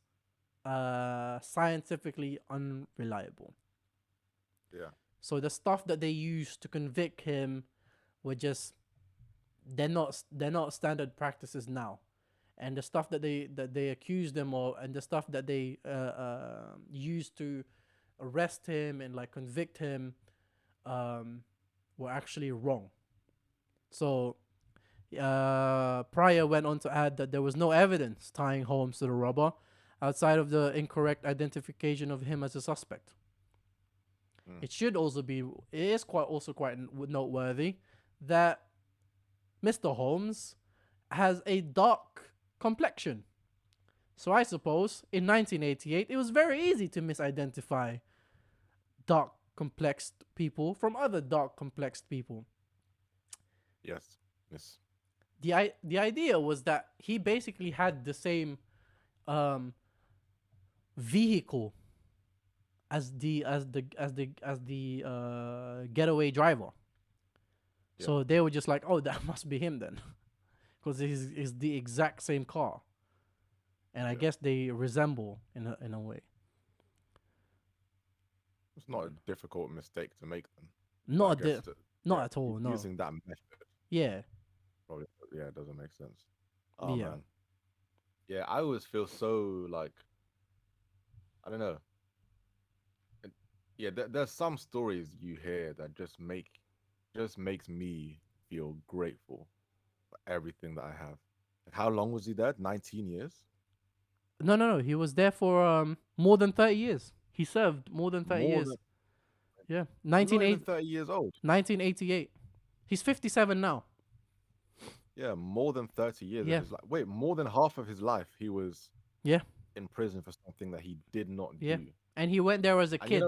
scientifically unreliable. Yeah. So the stuff that they used to convict him were just they're not standard practices now, and the stuff that they accused them of, and the stuff that they used to arrest him and like convict him, were actually wrong. So Pryor went on to add that there was no evidence tying Holmes to the robber outside of the incorrect identification of him as a suspect. It should also be, it is quite noteworthy that Mr. Holmes has a dark complexion. So I suppose in 1988 it was very easy to misidentify dark complexed people from other dark complexed people. Yes. The idea was that he basically had the same vehicle as the getaway driver. Yeah. So they were just like, oh, that must be him then, because it's the exact same car, and I guess they resemble in a way. It's not a difficult mistake to make them. Not at all. No. Using that method. Yeah. Probably, yeah, it doesn't make sense. Oh yeah. Man. Yeah, I always feel so like, I don't know. There's some stories you hear that just makes me feel grateful for everything that I have. How long was he there? 19 years? No. He was there for more than 30 years. He served more than 30 years. Yeah. 30 years old. 1988. He's 57 now. Yeah, more than 30 years Yeah. of his life. Wait, more than half of his life he was in prison for something that he did not do. And he went there as a kid.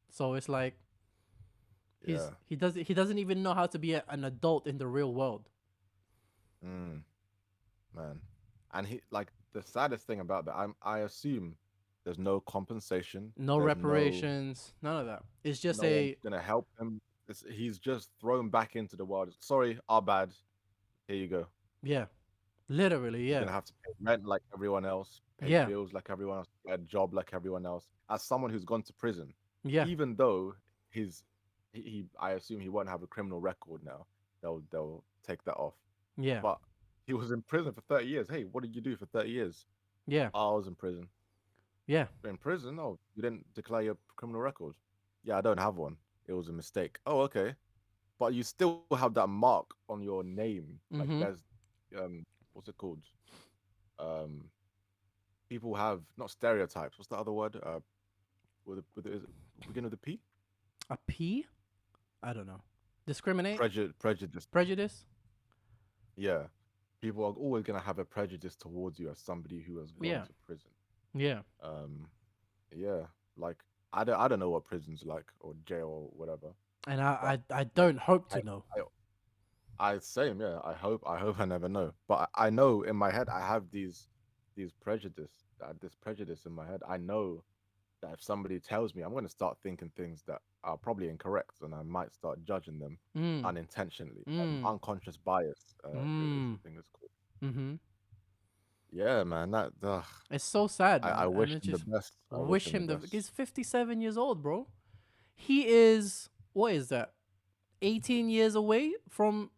So it's like he doesn't even know how to be an adult in the real world. Man. And he, like, the saddest thing about that, I assume there's no compensation, no reparations, none of that. It's just one's gonna help him. He's just thrown back into the world. Sorry, our bad. Here you go. Yeah, literally. Yeah, you're gonna have to pay rent like everyone else, pay bills like everyone else, get a job like everyone else. As someone who's gone to prison, even though I assume he won't have a criminal record now. They'll take that off. Yeah, but he was in prison for 30 years. Hey, what did you do for 30 years? Yeah, I was in prison. Yeah, in prison. Oh, you didn't declare your criminal record. Yeah, I don't have one. It was a mistake. Oh, okay. But you still have that mark on your name. Like there's, what's it called? People have not stereotypes. What's the other word? With the begin with a P? A P? I don't know. Discriminate? Prejudice. Prejudice? Yeah. People are always gonna have a prejudice towards you as somebody who has gone to prison. Yeah. Yeah. Like I don't know what prison's like or jail or whatever. And I don't hope to know. Same, yeah. I hope I never know. But I know in my head I have these prejudice, this prejudice in my head. I know that if somebody tells me, I'm going to start thinking things that are probably incorrect, and I might start judging them unintentionally. Unconscious bias, I think it's called. Yeah, man, that it's so sad. I wish him the best. I wish him the. He's 57 years old, bro. He is. What is that? 18 years away from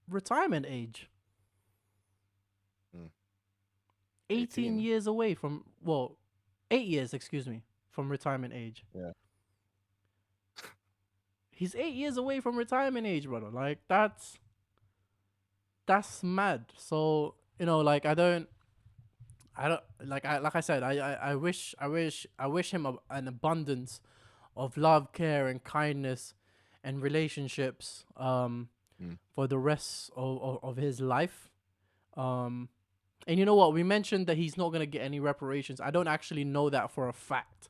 retirement age. 18 years away from 8 years, excuse me, from retirement age. Yeah. He's 8 years away from retirement age, brother. Like that's mad. So like I don't like I said I wish him an abundance of love, care, and kindness, and relationships for the rest of his life. And you know what? We mentioned that he's not gonna get any reparations. I don't actually know that for a fact.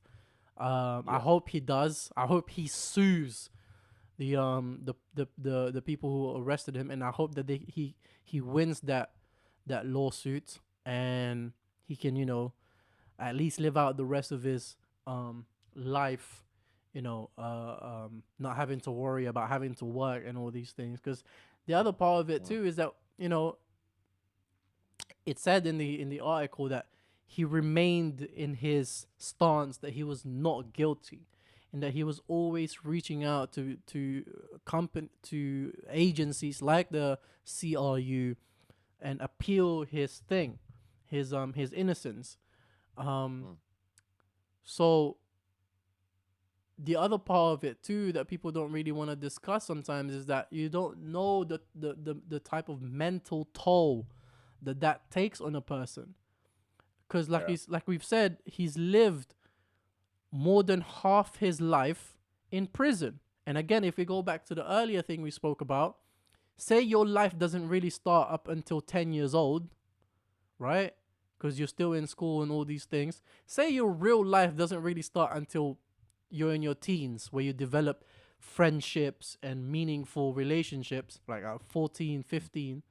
I hope he does. I hope he sues the people who arrested him, and I hope that he wins that lawsuit, and he can at least live out the rest of his life, not having to worry about having to work and all these things. Because the other part of it too is that it said in the article that he remained in his stance that he was not guilty, and that he was always reaching out to agencies like the CRU and appeal his innocence. So the other part of it too that people don't really want to discuss sometimes is that you don't know the type of mental toll that takes on a person. Because like we've said, he's lived more than half his life in prison. And again, if we go back to the earlier thing we spoke about, say your life doesn't really start up until 10 years old, right? Because you're still in school and all these things. Say your real life doesn't really start until you're in your teens, where you develop friendships and meaningful relationships, like at 14, 15.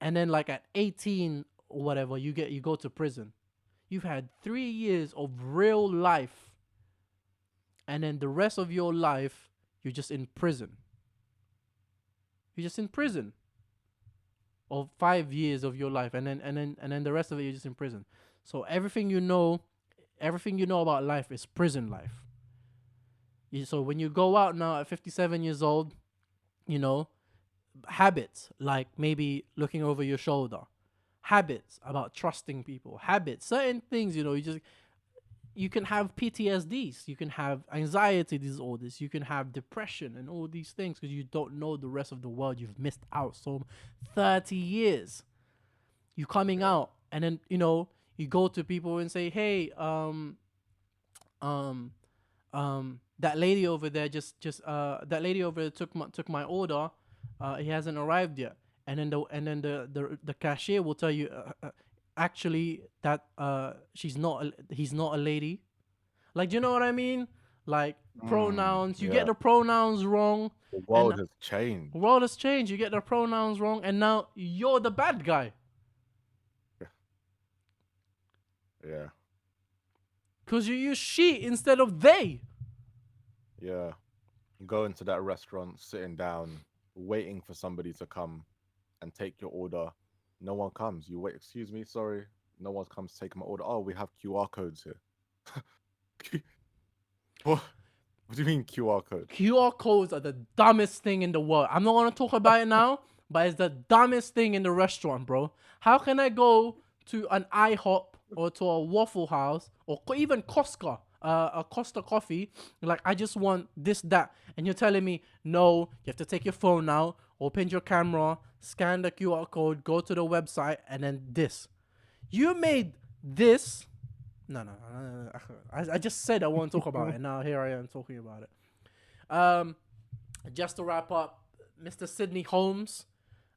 And then like at 18 or whatever, you go to prison. You've had 3 years of real life, and then the rest of your life you're just in prison. You're just in prison. Of 5 years of your life, and then the rest of it you're just in prison. So everything you know about life is prison life. So when you go out now at 57 years old, habits like maybe looking over your shoulder, habits about trusting people, habits, certain things, you can have PTSDs, you can have anxiety disorders, you can have depression and all these things because you don't know the rest of the world. You've missed out. So 30 years, you coming out, and then, you go to people and say, hey, that lady over there that lady over there took my order. He hasn't arrived yet. And then the cashier will tell you, actually that he's not a lady. Like, do you know what I mean? Like pronouns, you get the pronouns wrong. The world has changed. The world has changed. You get the pronouns wrong, and now you're the bad guy. Yeah. Because you use she instead of they. Yeah. Go into that restaurant, sitting down, waiting for somebody to come and take your order. No one comes. You wait, excuse me, sorry. No one comes to take my order. Oh, we have QR codes here. What do you mean QR code? QR codes are the dumbest thing in the world. I'm not going to talk about it now, but it's the dumbest thing in the restaurant, bro. How can I go to an IHOP or to a Waffle House or even Costco, a Costa Coffee, like, I just want this, that, and you're telling me, no, you have to take your phone out, open your camera, scan the QR code, go to the website, and then this. You made this. No. I just said I won't talk about it. Now here I am talking about it. Just to wrap up, Mr. Sidney Holmes,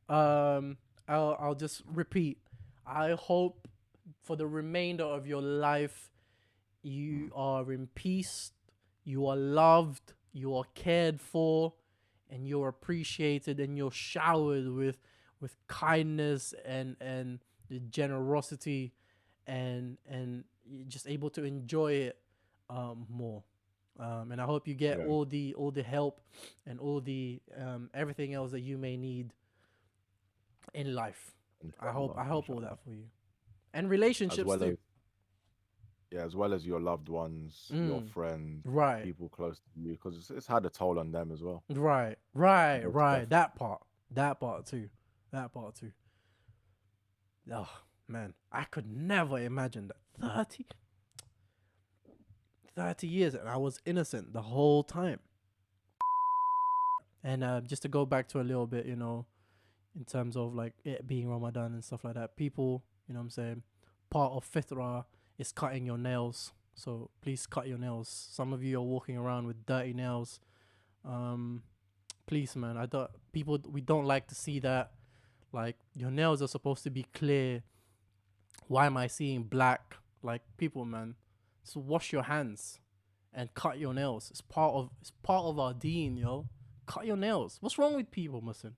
I'll just repeat. I hope for the remainder of your life, you are in peace, you are loved, you are cared for, and you're appreciated, and you're showered with kindness and generosity, and you're just able to enjoy it more. And I hope you get all the help and all the everything else that you may need in life. I hope all that for you. And relationships too. As well as your loved ones, your friends, right, people close to you, because it's had a toll on them as well. Right. That part too. Oh man, I could never imagine that. 30 years and I was innocent the whole time. And just to go back to a little bit, you know, in terms of like it being Ramadan and stuff like that, people, you know what I'm saying, part of fitrah is cutting your nails. So please cut your nails. Some of you are walking around with dirty nails. Please, man, we don't like to see that. Like, your nails are supposed to be clear. Why am I seeing black? Like, people, man, so wash your hands and cut your nails. It's part of our deen, yo. Cut your nails. What's wrong with people, Muslim?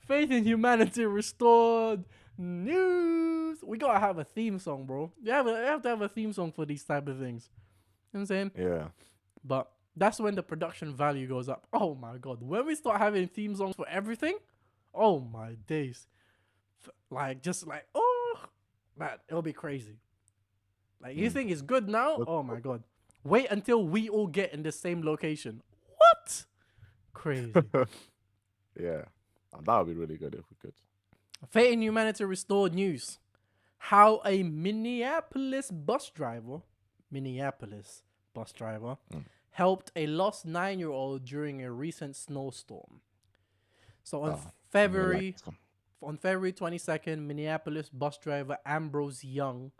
Faith in humanity restored. News. We gotta have a theme song, bro. You have to have a theme song for these type of things. You know what I'm saying? Yeah. But that's when the production value goes up. Oh my god. When we start having theme songs for everything, oh my days. Like, just like, oh, man, it'll be crazy. Like, you think it's good now? Oh my god. Wait until we all get in the same location. What? Crazy. Yeah. That would be really good if we could. Fate in humanity restored news. How a Minneapolis bus driver helped a lost 9-year-old during a recent snowstorm. So on February 22nd, Minneapolis bus driver Ambrose Young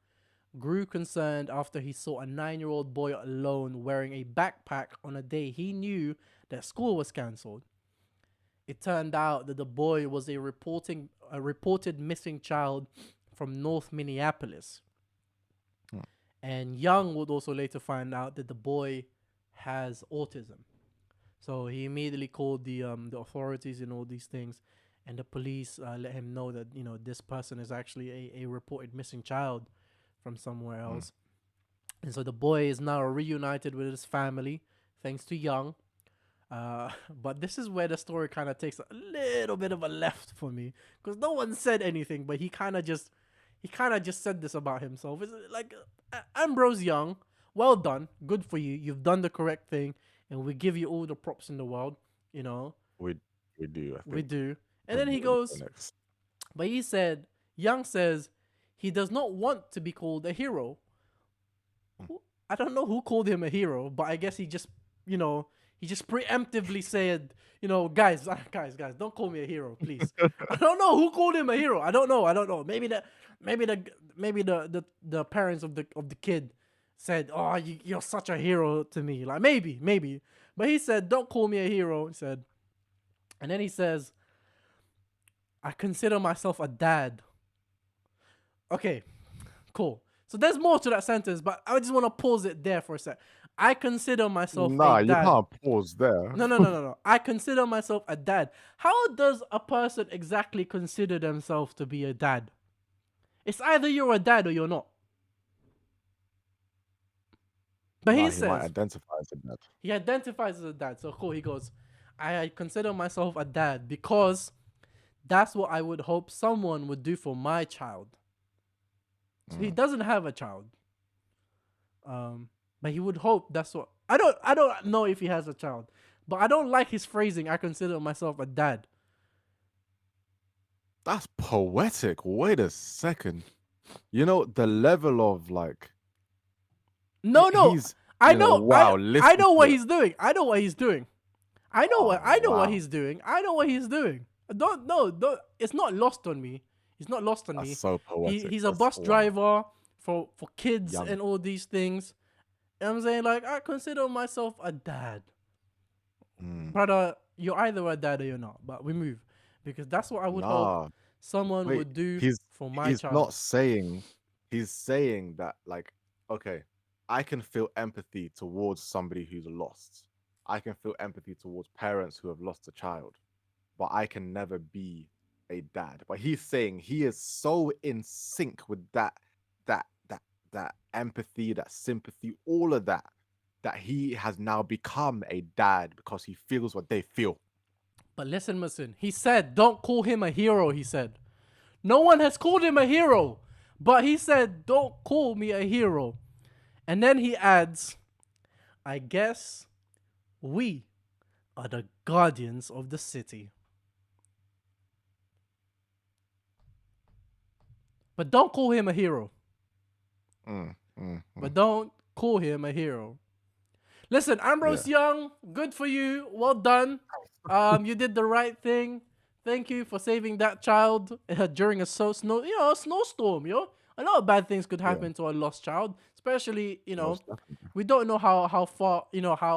grew concerned after he saw a 9-year-old boy alone wearing a backpack on a day he knew that school was cancelled. It turned out that the boy was a reported missing child from North Minneapolis. And Young would also later find out that the boy has autism. So he immediately called the authorities and all these things, and the police let him know that, you know, this person is actually a reported missing child from somewhere else. And so the boy is now reunited with his family thanks to Young. But this is where the story kind of takes a little bit of a left for me, because no one said anything, but he kind of just said this about himself. It's like, Ambrose Young, well done, good for you. You've done the correct thing, and we give you all the props in the world. You know, We do. I think. we do. And then he goes, but Young says he does not want to be called a hero. I don't know who called him a hero, but I guess he just preemptively said, you know, guys, don't call me a hero, please. I don't know who called him a hero. I don't know. Maybe the parents of the kid said, "Oh, you're such a hero to me." Like, maybe. But he said, "Don't call me a hero." He said, and then he says, "I consider myself a dad." Okay, cool. So there's more to that sentence, but I just want to pause it there for a sec. I consider myself a dad. You can't pause there. No. I consider myself a dad. How does a person exactly consider themselves to be a dad? It's either you're a dad or you're not. But he says, might identify as a dad. He identifies as a dad. So cool, he goes, I consider myself a dad because that's what I would hope someone would do for my child. So he doesn't have a child. But he would hope that's what... I don't know if he has a child. But I don't like his phrasing, I consider myself a dad. That's poetic. Wait a second. You know, the level of like... No. I know. Wow, I know what he's doing. I know what he's doing. I know what he's doing. Don't. It's not lost on me. It's not lost on me. That's so poetic. He's a bus driver for kids and all these things. And I'm saying, like, I consider myself a dad. Brother, you're either a dad or you're not. But we move. Because that's what I would hope someone would do for my child. He's saying that, like, okay, I can feel empathy towards somebody who's lost. I can feel empathy towards parents who have lost a child. But I can never be a dad. But he's saying he is so in sync with that empathy, that sympathy, all of that he has now become a dad because he feels what they feel. But listen, he said, don't call him a hero, he said. No one has called him a hero, but he said, don't call me a hero. And then he adds, I guess we are the guardians of the city. But don't call him a hero. But don't call him a hero. Listen, Ambrose Young, good for you. Well done. You did the right thing. Thank you for saving that child during a snowstorm. A lot of bad things could happen to a lost child, especially Most definitely. we don't know how far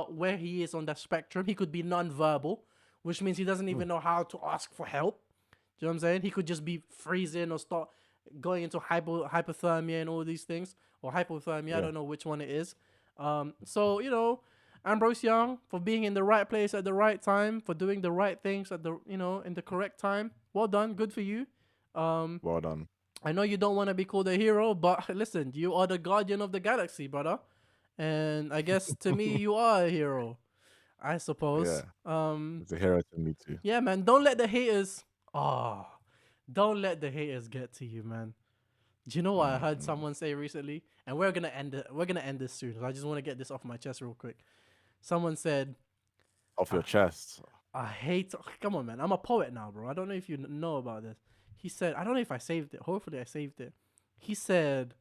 where he is on that spectrum. He could be non-verbal, which means he doesn't even know how to ask for help. Do you know what I'm saying? He could just be freezing or start going into hypothermia and all these things, or hypothermia. I don't know which one it is. So Ambrose Young, for being in the right place at the right time, for doing the right things at the in the correct time. Well done, good for you. Well done. I know you don't want to be called a hero, but listen, you are the guardian of the galaxy, brother. And I guess to me, you are a hero, I suppose. Yeah. It's a hero to me too. Yeah, man. Don't let the haters. Don't let the haters get to you, man. Do you know what I heard someone say recently? And we're gonna end it. We're gonna end this soon. So I just want to get this off my chest real quick. Someone said, Off your chest. I hate. Come on, man. I'm a poet now, bro. I don't know if you know about this. He said, I don't know if I saved it. Hopefully, I saved it. He said,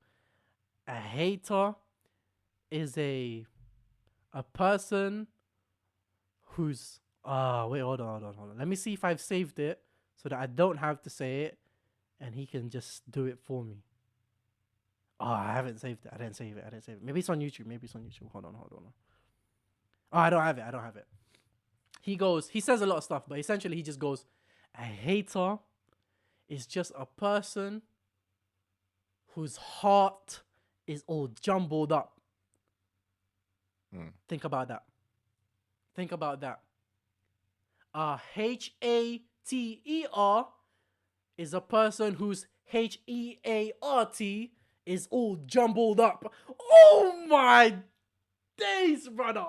a hater is a person who's. Wait, hold on. Let me see if I've saved it so that I don't have to say it, and he can just do it for me. I haven't saved it. I didn't save it. Maybe it's on YouTube. Hold on. I don't have it. He says a lot of stuff, but essentially he just goes, a hater is just a person whose heart is all jumbled up. Think about that. Hater is a person whose heart is all jumbled up. Oh my days, brother.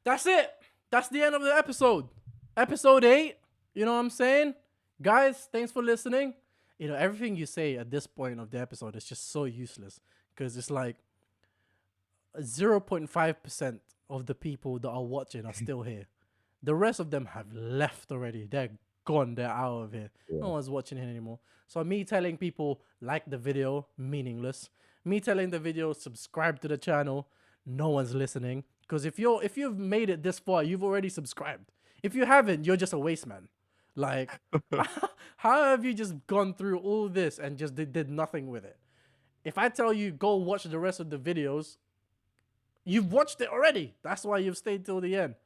That's it. That's the end of the episode. Episode 8. You know what I'm saying? Guys, thanks for listening. Everything you say at this point of the episode is just so useless because it's like 0.5% of the people that are watching are still here. The rest of them have left already. They're gone. They're out of here. No one's watching it anymore. So me telling people like the video, meaningless. Me telling the video, subscribe to the channel, no one's listening. Because if you've made it this far, you've already subscribed. If you haven't, you're just a waste man. Like, how have you just gone through all this and just did nothing with it? If I tell you go watch the rest of the videos, you've watched it already. That's why you've stayed till the end.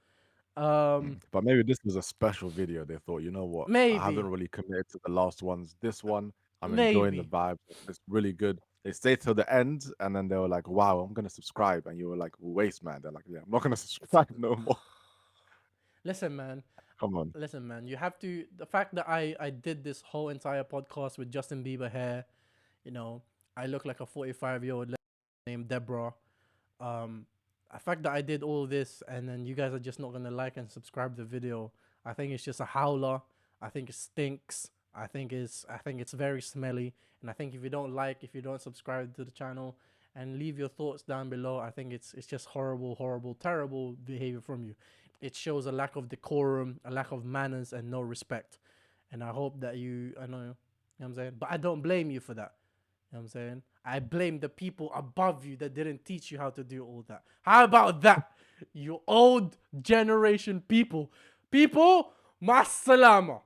But maybe this was a special video. They thought, you know what? Maybe. I haven't really committed to the last ones. This one, I'm enjoying the vibe. It's really good. They stayed till the end, and then they were like, wow, I'm going to subscribe. And you were like, waste, man. They're like, yeah, I'm not going to subscribe no more. Listen, man. Come on. Listen, man. You have to... The fact that I did this whole entire podcast with Justin Bieber hair, I look like a 45-year-old named Deborah. The fact that I did all this and then you guys are just not going to like and subscribe the video, I think it's just a howler. I think it stinks. I think it's very smelly. And I think if you don't subscribe to the channel and leave your thoughts down below, I think it's just horrible, terrible behavior from you. It shows a lack of decorum, a lack of manners, and no respect. And I hope that you know what I'm saying? But I don't blame you for that. You know what I'm saying? I blame the people above you that didn't teach you how to do all that. How about that? You old generation people. People, masalama.